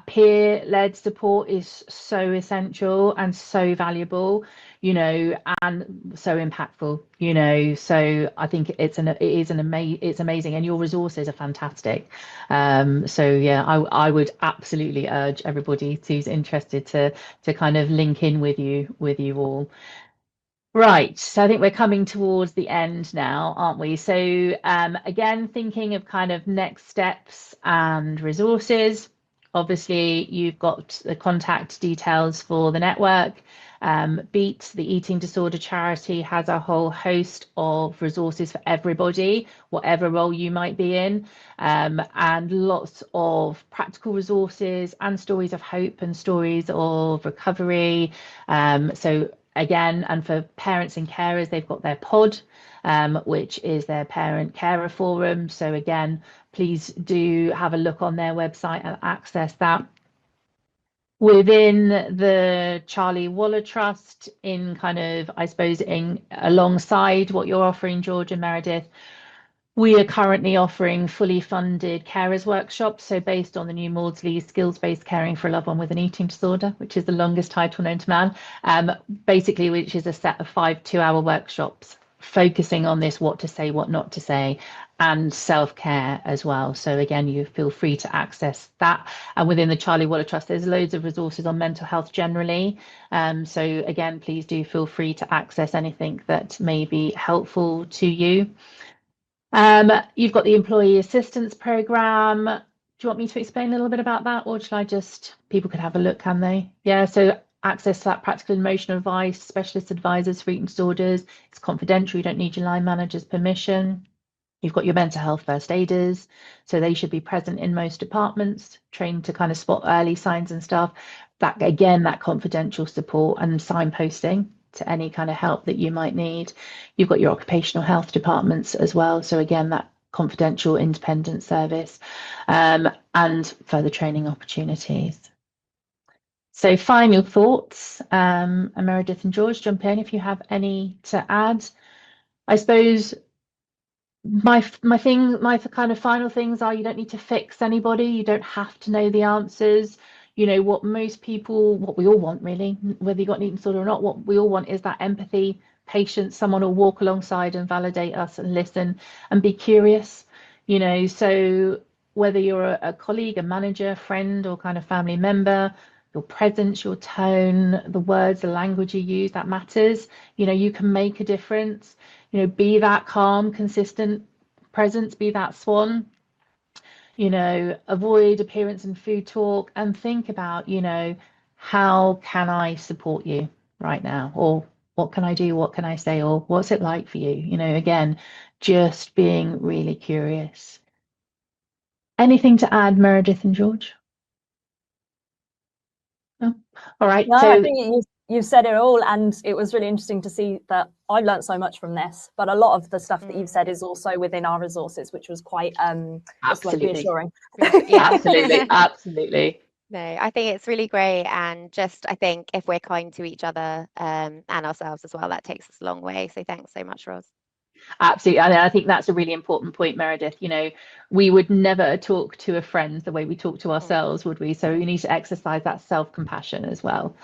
peer-led support is so essential and so valuable, you know, and so impactful, you know. So I think it's amazing, and your resources are fantastic. So yeah, I would absolutely urge everybody who's interested to kind of link in with you all. Right, so I think we're coming towards the end now, aren't we? So again, thinking of kind of next steps and resources. Obviously, you've got the contact details for the network. BEAT, the eating disorder charity, has a whole host of resources for everybody, whatever role you might be in, and lots of practical resources and stories of hope and stories of recovery. So again, and for parents and carers, they've got their pod, which is their parent carer forum. So again, please do have a look on their website and access that. Within the Charlie Waller Trust, in kind of, I suppose, in alongside what you're offering, George and Meredith, we are currently offering fully funded carers workshops. So based on the new Maudsley skills-based caring for a loved one with an eating disorder, which is the longest title known to man, basically, which is a set of 5 2-hour workshops focusing on this, what to say, what not to say, and self-care as well. So again, you feel free to access that. And within the Charlie Waller Trust, there's loads of resources on mental health generally. So again, please do feel free to access anything that may be helpful to you. You've got the employee assistance program. Do you want me to explain a little bit about that, or shall I just, people could have a look, can they? Yeah, so access to that practical and emotional advice, specialist advisors for eating disorders. It's confidential, you don't need your line manager's permission. You've got your mental health first aiders, so they should be present in most departments, trained to kind of spot early signs and stuff. That, again, that confidential support and signposting to any kind of help that you might need. You've got your occupational health departments as well. So again, that confidential independent service and further training opportunities. So final thoughts, and Meredith and George, jump in if you have any to add. I suppose my kind of final things are, you don't need to fix anybody. You don't have to know the answers. You know, what we all want really, whether you've got an eating disorder or not, what we all want is that empathy patience. Someone will walk alongside and validate us and listen and be curious, you know. So whether you're a colleague, a manager, friend, or kind of family member, your presence, your tone, the words, the language you use, that matters. You know, you can make a difference. You know, be that calm, consistent presence, be that swan. You know, avoid appearance and food talk, and think about, you know, how can I support you right now? Or what can I do? What can I say? Or what's it like for you? You know, again, just being really curious. Anything to add, Meredith and George? No? All right. No, So I think you've said it all, and it was really interesting to see that I've learned so much from this. But a lot of the stuff that you've said is also within our resources, which was quite absolutely reassuring. Yeah. absolutely, absolutely. No, I think it's really great, and just I think if we're kind to each other and ourselves as well, that takes us a long way. So thanks so much, Roz. Absolutely. And I think that's a really important point, Meredith. You know, we would never talk to a friend the way we talk to ourselves, would we? So we need to exercise that self-compassion as well.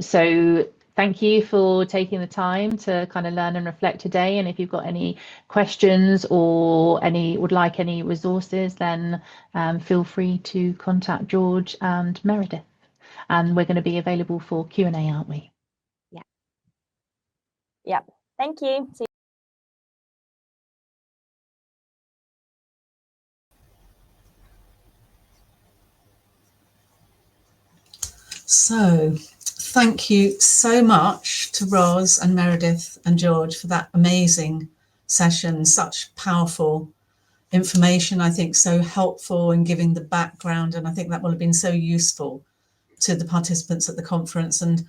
So thank you for taking the time to kind of learn and reflect today. And if you've got any questions or would like any resources, then feel free to contact George and Meredith. And we're going to be available for Q&A, aren't we? Yeah. Yeah. Thank you. See you. So thank you so much to Roz and Meredith and George for that amazing session. Such powerful information, I think, so helpful in giving the background, and I think that will have been so useful to the participants at the conference. And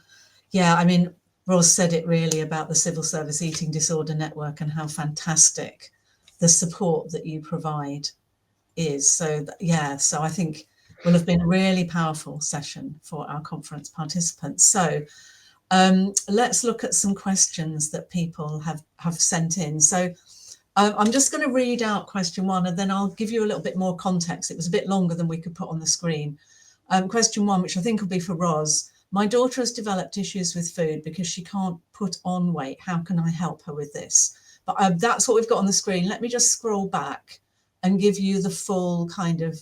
yeah, I mean, Roz said it really about the Civil Service Eating Disorder Network and how fantastic the support that you provide is. So yeah, so I think will have been a really powerful session for our conference participants. So let's look at some questions that people have sent in. So I'm just going to read out question one, and then I'll give you a little bit more context. It was a bit longer than we could put on the screen. Question one, which I think will be for Roz. My daughter has developed issues with food because she can't put on weight. How can I help her with this? But that's what we've got on the screen. Let me just scroll back and give you the full kind of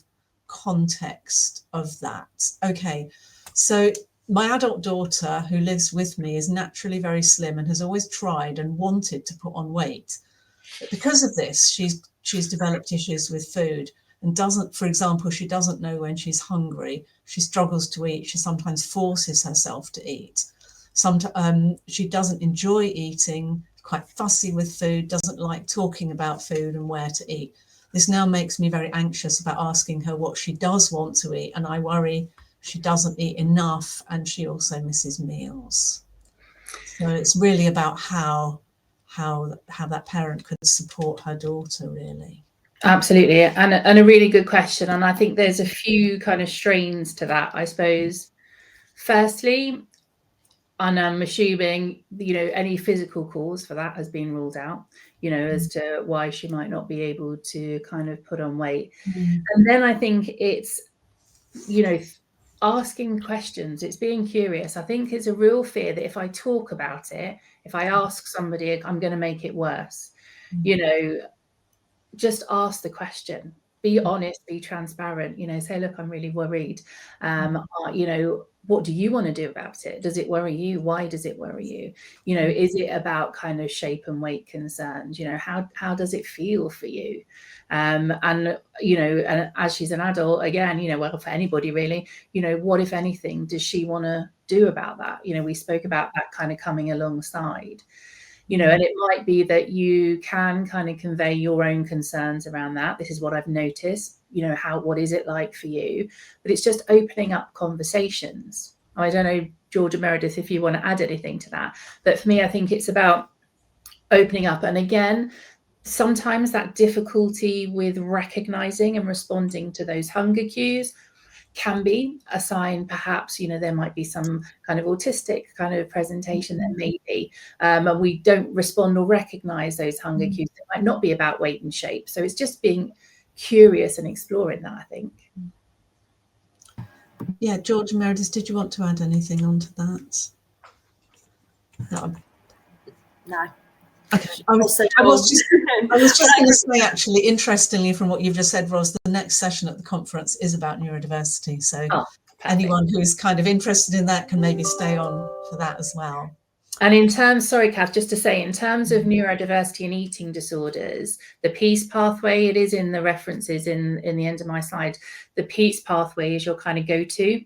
context of that. Okay, so my adult daughter who lives with me is naturally very slim and has always tried and wanted to put on weight. But because of this, she's developed issues with food and doesn't, for example, she doesn't know when she's hungry. She struggles to eat. She sometimes forces herself to eat. She doesn't enjoy eating, quite fussy with food, doesn't like talking about food and where to eat. This now makes me very anxious about asking her what she does want to eat, and I worry she doesn't eat enough and she also misses meals. So it's really about how that parent could support her daughter, really. Absolutely, and a really good question. And I think there's a few kind of strains to that, I suppose. Firstly, and I'm assuming, you know, any physical cause for that has been ruled out, you know, as to why she might not be able to kind of put on weight. And then I think it's, you know, asking questions, it's being curious. I think it's a real fear that if I talk about it, if I ask somebody, I'm going to make it worse. You know, just ask the question, be honest, be transparent, you know, say, look, I'm really worried. You know, what do you want to do about it? Does it worry you? Why does it worry you? You know, is it about kind of shape and weight concerns? You know, how does it feel for you? And, you know, and as she's an adult, again, you know, well, for anybody really, you know, what, if anything, does she want to do about that? You know, we spoke about that kind of coming alongside. You know, and it might be that you can kind of convey your own concerns around that. This is what I've noticed, you know, what is it like for you? But it's just opening up conversations. I don't know, George and Meredith, if you want to add anything to that. But for me, I think it's about opening up. And again, sometimes that difficulty with recognizing and responding to those hunger cues can be a sign, perhaps, you know, there might be some kind of autistic kind of presentation there maybe, and we don't respond or recognize those hunger cues. It might not be about weight and shape. So it's just being curious and exploring that, I think. Yeah, George and Meredith, did you want to add anything onto that? no. Okay. I was just going to say, actually, interestingly, from what you've just said, Ros, the next session at the conference is about neurodiversity. So anyone who's kind of interested in that can maybe stay on for that as well. And in terms, sorry, Kath, just to say, in terms of neurodiversity and eating disorders, the PEACE pathway, it is in the references in the end of my slide. The PEACE pathway is your kind of go-to,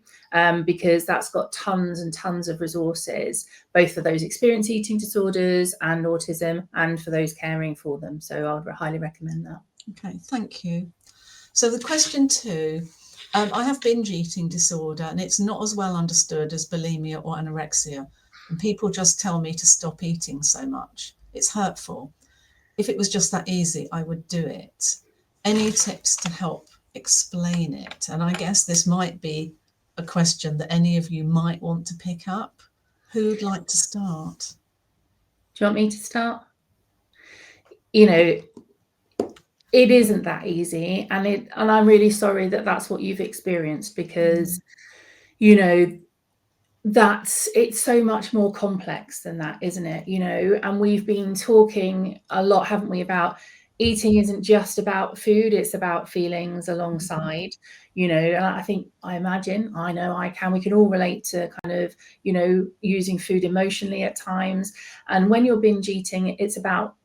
because that's got tons and tons of resources, both for those experiencing eating disorders and autism, and for those caring for them. So I would highly recommend that. Okay, thank you. So the question 2, I have binge eating disorder, and it's not as well understood as bulimia or anorexia. And people just tell me to stop eating so much. It's hurtful. If it was just that easy, I would do it. Any tips to help explain it? And I guess this might be a question that any of you might want to pick up. Who'd like to start? Do you want me to start? You know, it isn't that easy, and I'm really sorry that that's what you've experienced, because you know, it's so much more complex than that, isn't it? You know, and we've been talking a lot, haven't we, about eating isn't just about food, it's about feelings alongside, you know. And I think, we can all relate to kind of, you know, using food emotionally at times. And when you're binge eating, it's about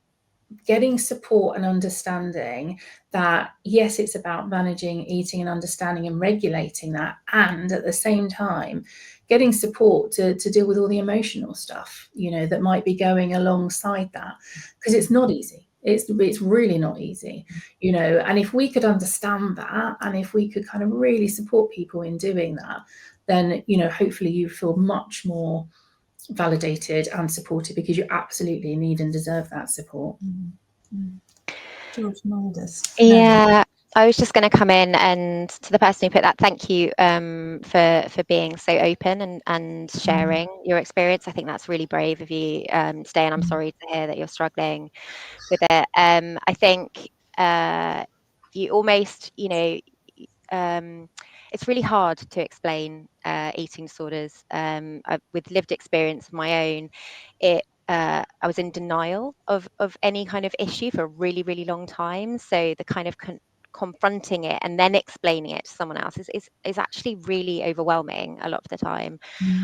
getting support and understanding that, yes, it's about managing eating and understanding and regulating that, and at the same time getting support to deal with all the emotional stuff, you know, that might be going alongside that, because it's not easy. It's really not easy, you know. And if we could understand that, and if we could kind of really support people in doing that, then, you know, hopefully you feel much more validated and supported, because you absolutely need and deserve that support. George Maldus. Yeah, I was just going to come in, and to the person who put that, thank you for being so open and sharing your experience. I think that's really brave of you today, and I'm sorry to hear that you're struggling with it. I think you almost, you know, it's really hard to explain eating disorders. With lived experience of my own, I was in denial of any kind of issue for a really, really long time. So the kind of confronting it and then explaining it to someone else is actually really overwhelming a lot of the time.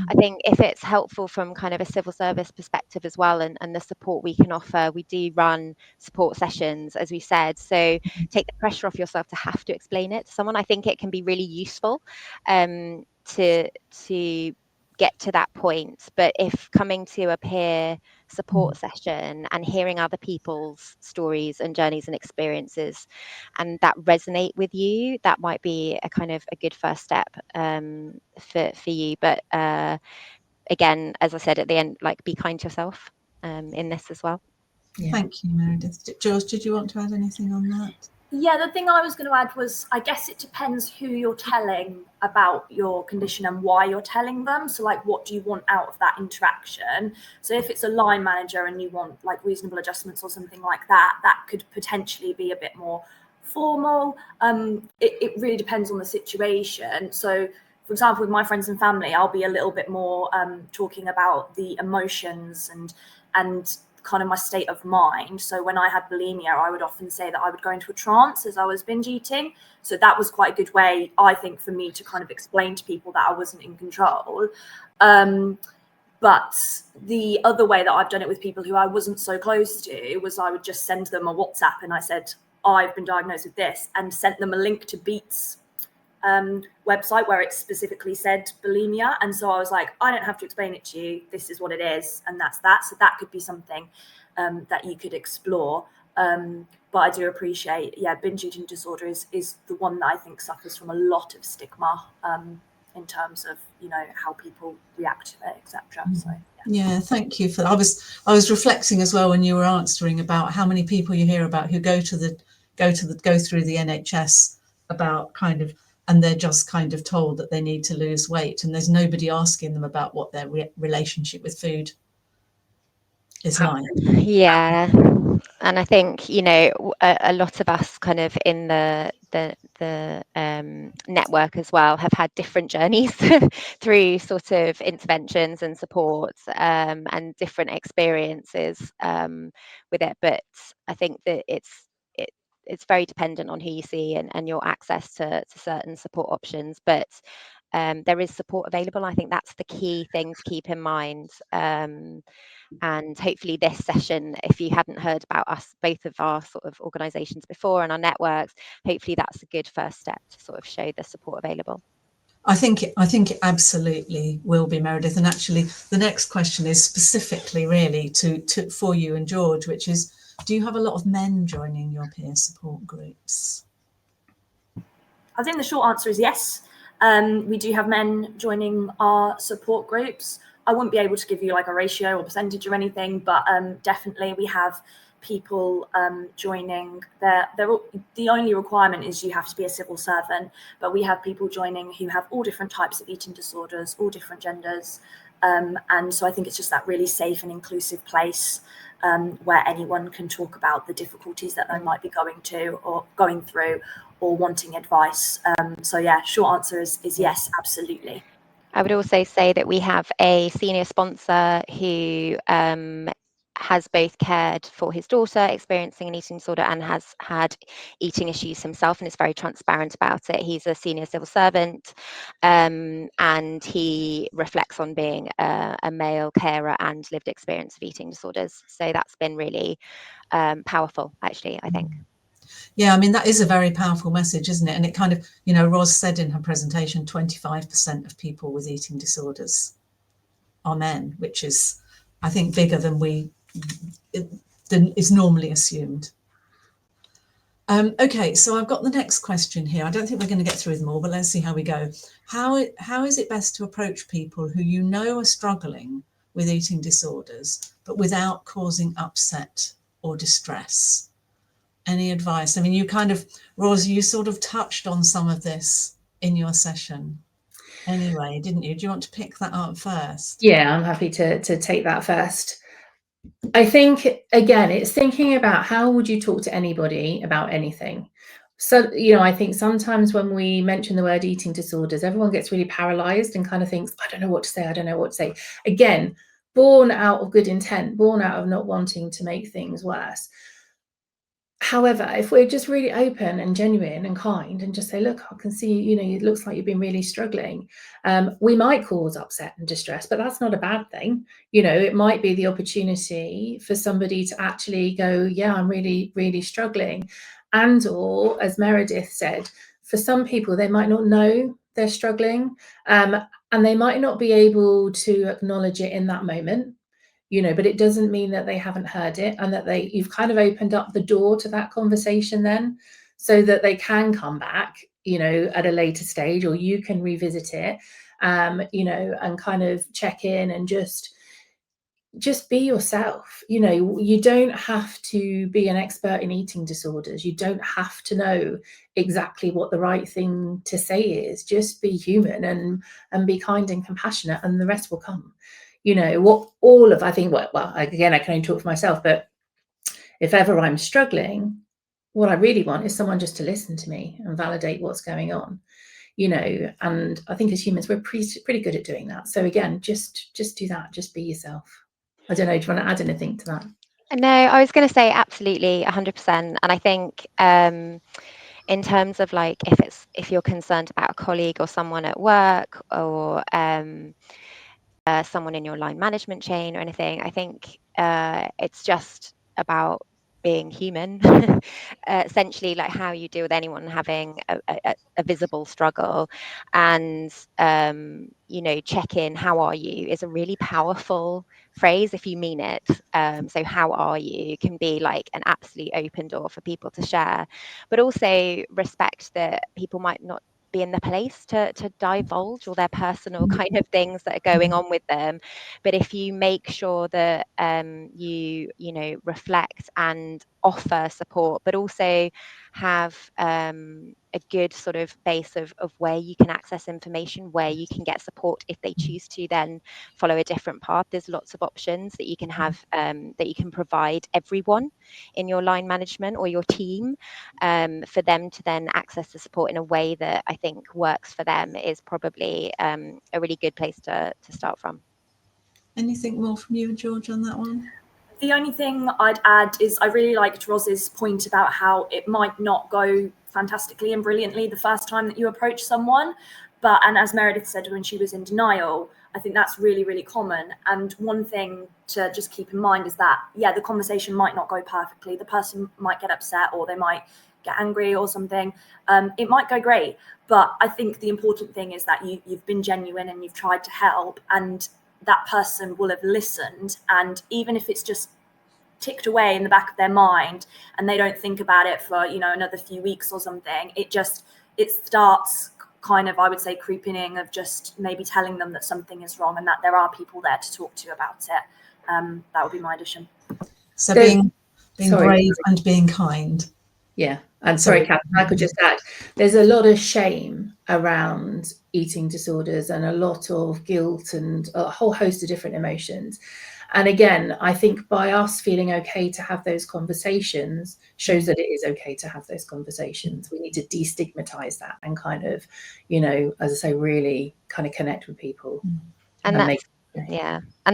I think if it's helpful from kind of a civil service perspective as well, and the support we can offer, we do run support sessions, as we said, so take the pressure off yourself to have to explain it to someone. I think it can be really useful to get to that point. But if coming to a peer support session and hearing other people's stories and journeys and experiences, and that resonate with you, that might be a kind of a good first step for you. But again, as I said at the end, like, be kind to yourself in this as well. Thank you, Meredith. George, did you want to add anything on that? Yeah, the thing I was going to add was, I guess it depends who you're telling about your condition and why you're telling them. So, like, what do you want out of that interaction? So if it's a line manager and you want like reasonable adjustments or something like that, that could potentially be a bit more formal. It really depends on the situation. So, for example, with my friends and family, I'll be a little bit more talking about the emotions and kind of my state of mind. So when I had bulimia, I would often say that I would go into a trance as I was binge eating. So that was quite a good way, I think, for me to kind of explain to people that I wasn't in control. But the other way that I've done it with people who I wasn't so close to was I would just send them a WhatsApp and I said, I've been diagnosed with this, and sent them a link to Beats website where it specifically said bulimia. And so I was like, I don't have to explain it to you. This is what it is. And that's that. So that could be something that you could explore. But I do appreciate, binge eating disorder is the one that I think suffers from a lot of stigma in terms of, you know, how people react to it, etc. So yeah, thank you for that. I was reflecting as well when you were answering about how many people you hear about who go through the NHS about kind of, and they're just kind of told that they need to lose weight, and there's nobody asking them about what their relationship with food is like. Yeah, And I think, you know, a lot of us kind of in the network as well have had different journeys through sort of interventions and supports, and different experiences with it. But I think that it's very dependent on who you see and your access to certain support options. But there is support available. I think that's the key thing to keep in mind. And hopefully this session, if you hadn't heard about us, both of our sort of organisations before and our networks, hopefully that's a good first step to sort of show the support available. I think it absolutely will be, Meredith. And actually, the next question is specifically really for you and George, which is, do you have a lot of men joining your peer support groups? I think the short answer is yes. We do have men joining our support groups. I wouldn't be able to give you like a ratio or percentage or anything, but definitely we have people joining. The only requirement is you have to be a civil servant, but we have people joining who have all different types of eating disorders, all different genders. And so I think it's just that really safe and inclusive place where anyone can talk about the difficulties that they might be going through or wanting advice. So yeah, short answer is yes, absolutely. I would also say that we have a senior sponsor who has both cared for his daughter experiencing an eating disorder and has had eating issues himself, and is very transparent about it. He's a senior civil servant, and he reflects on being a male carer and lived experience of eating disorders. So that's been really powerful, actually, I think. Yeah, I mean, that is a very powerful message, isn't it? And it kind of, you know, Ros said in her presentation, 25% of people with eating disorders are men, which is, I think, bigger than is normally assumed. Okay, so I've got the next question here. I don't think we're going to get through them all, but let's see how we go. How is it best to approach people who you know are struggling with eating disorders, but without causing upset or distress? Any advice? I mean, you kind of, Ros, you sort of touched on some of this in your session anyway, didn't you? Do you want to pick that up first? Yeah, I'm happy to take that first. I think, again, it's thinking about how would you talk to anybody about anything. So, you know, I think sometimes when we mention the word eating disorders, everyone gets really paralyzed and kind of thinks, I don't know what to say, I don't know what to say. Again, born out of good intent, born out of not wanting to make things worse. However, if we're just really open and genuine and kind and just say, look, I can see, you know, it looks like you've been really struggling. We might cause upset and distress, but that's not a bad thing. You know, it might be the opportunity for somebody to actually go, yeah, I'm really, really struggling. And or, as Meredith said, for some people, they might not know they're struggling, and they might not be able to acknowledge it in that moment. You know, but it doesn't mean that they haven't heard it, and that you've kind of opened up the door to that conversation then, so that they can come back, you know, at a later stage, or you can revisit it, you know, and kind of check in and just be yourself. You know, you don't have to be an expert in eating disorders. You don't have to know exactly what the right thing to say is. Just be human and be kind and compassionate, and the rest will come. You know, I think, well, again, I can only talk for myself, but if ever I'm struggling, what I really want is someone just to listen to me and validate what's going on, you know, and I think as humans, we're pretty good at doing that. So again, just do that, just be yourself. I don't know, do you want to add anything to that? No, I was going to say absolutely 100%. And I think in terms of like, if you're concerned about a colleague or someone at work or someone in your line management chain or anything, I think it's just about being human. Essentially, like how you deal with anyone having a visible struggle, and you know, check in, how are you, is a really powerful phrase if you mean it. So how are you can be like an absolute open door for people to share, but also respect that people might not be in the place to divulge all their personal kind of things that are going on with them. But if you make sure that you know, reflect and offer support, but also have a good sort of base of where you can access information, where you can get support if they choose to then follow a different path. There's lots of options that you can have, that you can provide everyone in your line management or your team, for them to then access the support in a way that I think works for them is probably a really good place to start from. Anything more from you, George, on that one? The only thing I'd add is I really liked Roz's point about how it might not go fantastically and brilliantly the first time that you approach someone. And as Meredith said when she was in denial, I think that's really, really common. And one thing to just keep in mind is that, yeah, the conversation might not go perfectly. The person might get upset or they might get angry or something. It might go great. But I think the important thing is that you've been genuine and you've tried to help, and that person will have listened. And even if it's just ticked away in the back of their mind and they don't think about it for, another few weeks or something, it starts kind of, I would say, creeping in of just maybe telling them that something is wrong and that there are people there to talk to about it. That would be my addition. So being brave and being kind. Yeah. And sorry, Kath, I could just add, there's a lot of shame around eating disorders and a lot of guilt and a whole host of different emotions. And again, I think by us feeling okay to have those conversations shows that it is okay to have those conversations. We need to destigmatize that and kind of, as I say, really kind of connect with people. And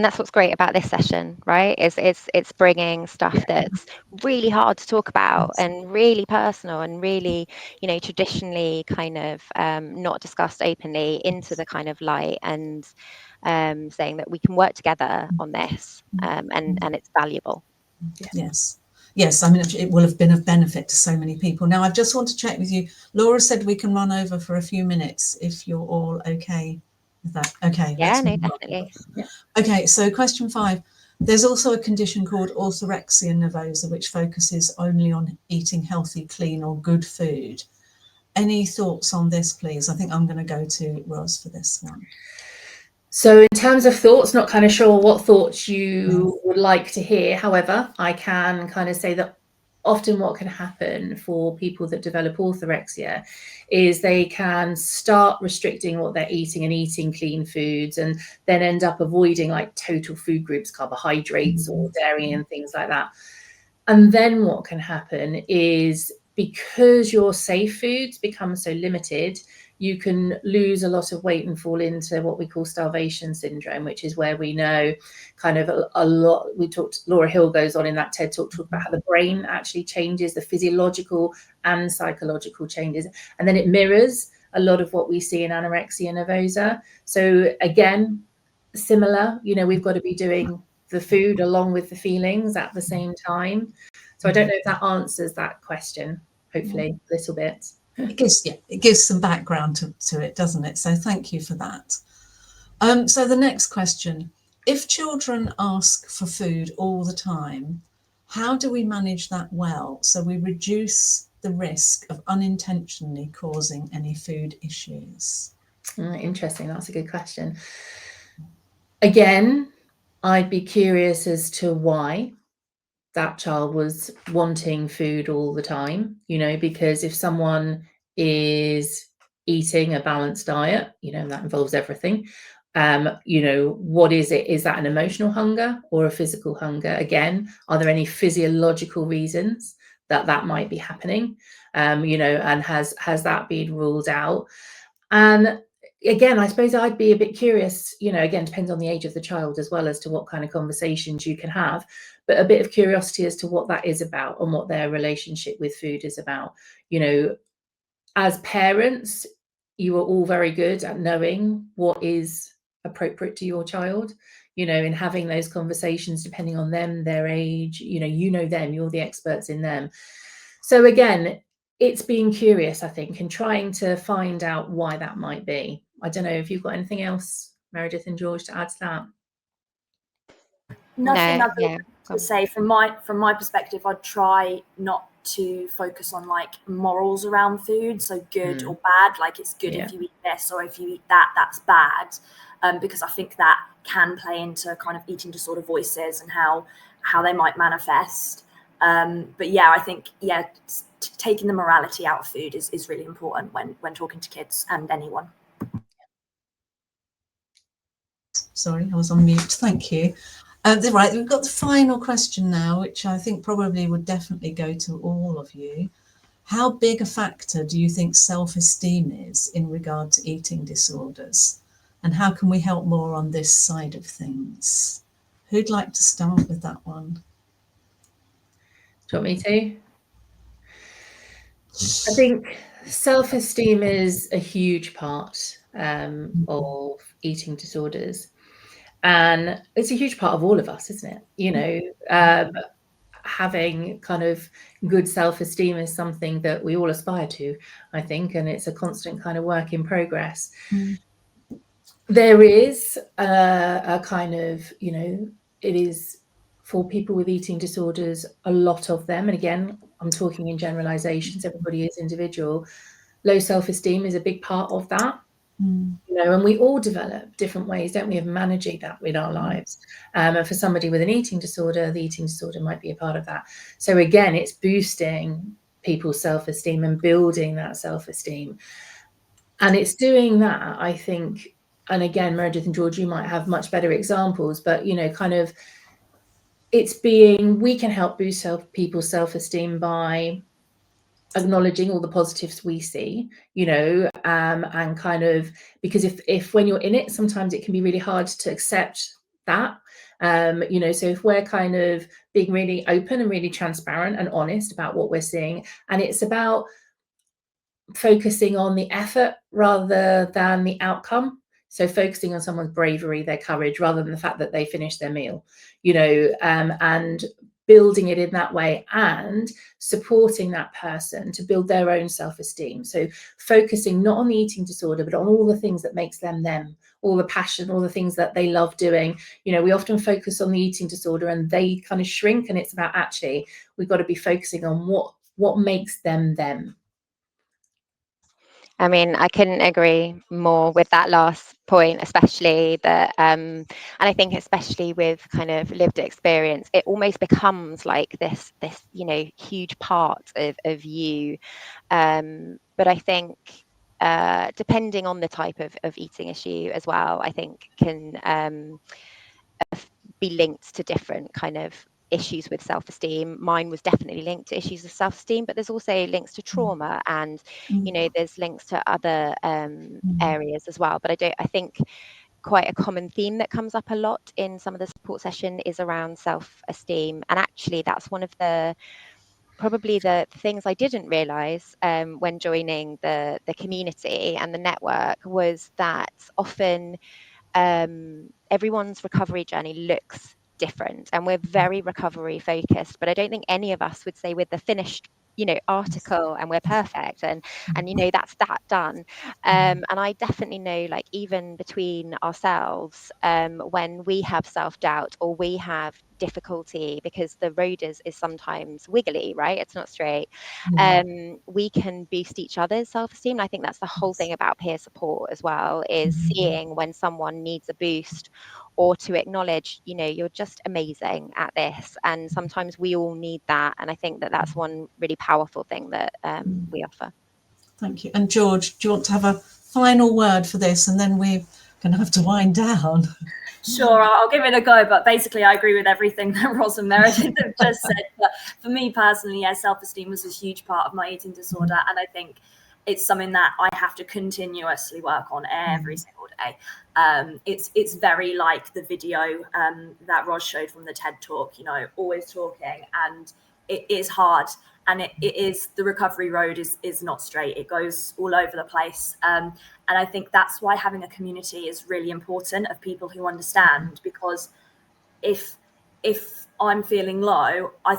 that's what's great about this session, right? It's bringing stuff that's really hard to talk about and really personal and really, traditionally kind of not discussed openly into the kind of light, and saying that we can work together on this, and it's valuable. Yes, I mean, it will have been of benefit to so many people. Now, I just want to check with you. Laura said we can run over for a few minutes if you're all okay with that. Okay. Yeah, no, definitely. Yeah. Okay, so question 5. There's also a condition called orthorexia nervosa, which focuses only on eating healthy, clean or good food. Any thoughts on this, please? I think I'm going to go to Ros for this one. So in terms of thoughts, not kind of sure what thoughts you would like to hear. However, I can kind of say that often what can happen for people that develop orthorexia is they can start restricting what they're eating and eating clean foods, and then end up avoiding like total food groups, carbohydrates or dairy and things like that. And then what can happen is, because your safe foods become so limited, you can lose a lot of weight and fall into what we call starvation syndrome, which is where we know kind of a lot. Laura Hill goes on in that TED talk about how the brain actually changes, the physiological and psychological changes, and then it mirrors a lot of what we see in anorexia nervosa. So again, similar, we've got to be doing the food along with the feelings at the same time. So I don't know if that answers that question, hopefully a little bit. It gives some background to it, doesn't it? So thank you for that. So the next question: if children ask for food all the time, how do we manage that well so we reduce the risk of unintentionally causing any food issues? Interesting. That's a good question. Again, I'd be curious as to why that child was wanting food all the time, because if someone is eating a balanced diet, that involves everything. What is it? Is that an emotional hunger or a physical hunger? Again, are there any physiological reasons that might be happening? And has that been ruled out? And again, I suppose I'd be a bit curious, again, depends on the age of the child as well as to what kind of conversations you can have, but a bit of curiosity as to what that is about and what their relationship with food is about. As parents, you are all very good at knowing what is appropriate to your child, in having those conversations depending on them, their age, them, you're the experts in them. So again, it's being curious, I think, and trying to find out why that might be. I don't know if you've got anything else, Meredith and George, to add to that. Nothing other to say from my perspective. I'd try not to focus on like morals around food, so good or bad, like it's good if you eat this, or if you eat that, that's bad, because I think that can play into kind of eating disorder voices and how they might manifest. But yeah, I think taking the morality out of food is really important when talking to kids and anyone. Sorry, I was on mute. Thank you. Right, we've got the final question now, which I think probably would definitely go to all of you. How big a factor do you think self-esteem is in regard to eating disorders? And how can we help more on this side of things? Who'd like to start with that one? Do you want me to? I think self-esteem is a huge part of eating disorders. And it's a huge part of all of us, isn't it? You know, having kind of good self-esteem is something that we all aspire to, I think, and it's a constant kind of work in progress. There is a kind of, you know, it is for people with eating disorders, a lot of them, and again, I'm talking in generalizations, everybody is individual. Low self-esteem is a big part of that. You know, and we all develop different ways, don't we, of managing that in our lives. And for somebody with an eating disorder, the eating disorder might be a part of that. So again, it's boosting people's self-esteem and building that self-esteem. And it's doing that, I think, and again, Meredith and George, you might have much better examples, but, you know, kind of it's being, we can help boost people's self-esteem by acknowledging all the positives we see, you know, and kind of, because if when you're in it, sometimes it can be really hard to accept that, you know, so if we're kind of being really open and really transparent and honest about what we're seeing, and it's about focusing on the effort rather than the outcome. So focusing on someone's bravery, their courage, rather than the fact that they finished their meal, you know, and building it in that way and supporting that person to build their own self-esteem. So focusing not on the eating disorder, but on all the things that makes them them, all the passion, all the things that they love doing. You know, we often focus on the eating disorder and they kind of shrink, and it's about actually, we've got to be focusing on what makes them them. I mean, I couldn't agree more with that last point, especially that, and I think especially with kind of lived experience, it almost becomes like this, you know, huge part of you. But I think depending on the type of eating issue as well, I think can be linked to different kind of issues with self-esteem. Mine was definitely linked to issues of self-esteem, but there's also links to trauma, and you know, there's links to other areas as well. But I think quite a common theme that comes up a lot in some of the support session is around self-esteem, and actually that's one of the probably the things I didn't realize when joining the community and the network was that often everyone's recovery journey looks different, and we're very recovery focused, but I don't think any of us would say we're the finished, you know, article and we're perfect and you know, that's that done. And I definitely know, like, even between ourselves, when we have self-doubt or we have difficulty because the road is sometimes wiggly, right, it's not straight, we can boost each other's self-esteem. And I think that's the whole thing about peer support as well, is seeing when someone needs a boost, or to acknowledge, you know, you're just amazing at this, and sometimes we all need that. And I think that that's one really powerful thing that we offer. Thank you. And George, do you want to have a final word for this, and then we're going to have to wind down? Sure, I'll give it a go, but basically I agree with everything that Ros and Meredith have just said. But for me personally, yeah, self-esteem was a huge part of my eating disorder, and I think it's something that I have to continuously work on every single day. It's very like the video that Ros showed from the TED Talk, you know, always talking, and it is hard, and it is, the recovery road is not straight. It goes all over the place. And I think that's why having a community is really important, of people who understand, because if I'm feeling low, I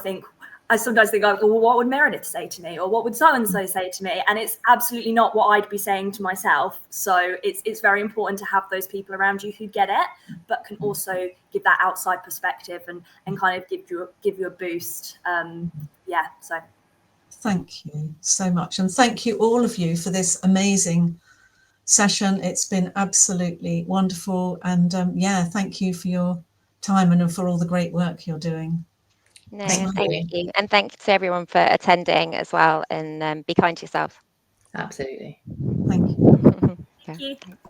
sometimes think, well, what would Meredith say to me, or what would so-and-so say to me? And it's absolutely not what I'd be saying to myself. So it's very important to have those people around you who get it, but can also give that outside perspective and kind of give you a boost. Yeah, so. Thank you so much. And thank you, all of you, for this amazing session. It's been absolutely wonderful. And yeah, thank you for your time and for all the great work you're doing. No, Thank thank you. you. And thank you to everyone for attending as well, and be kind to yourself. Absolutely. Thank you. Yeah, you. thanks.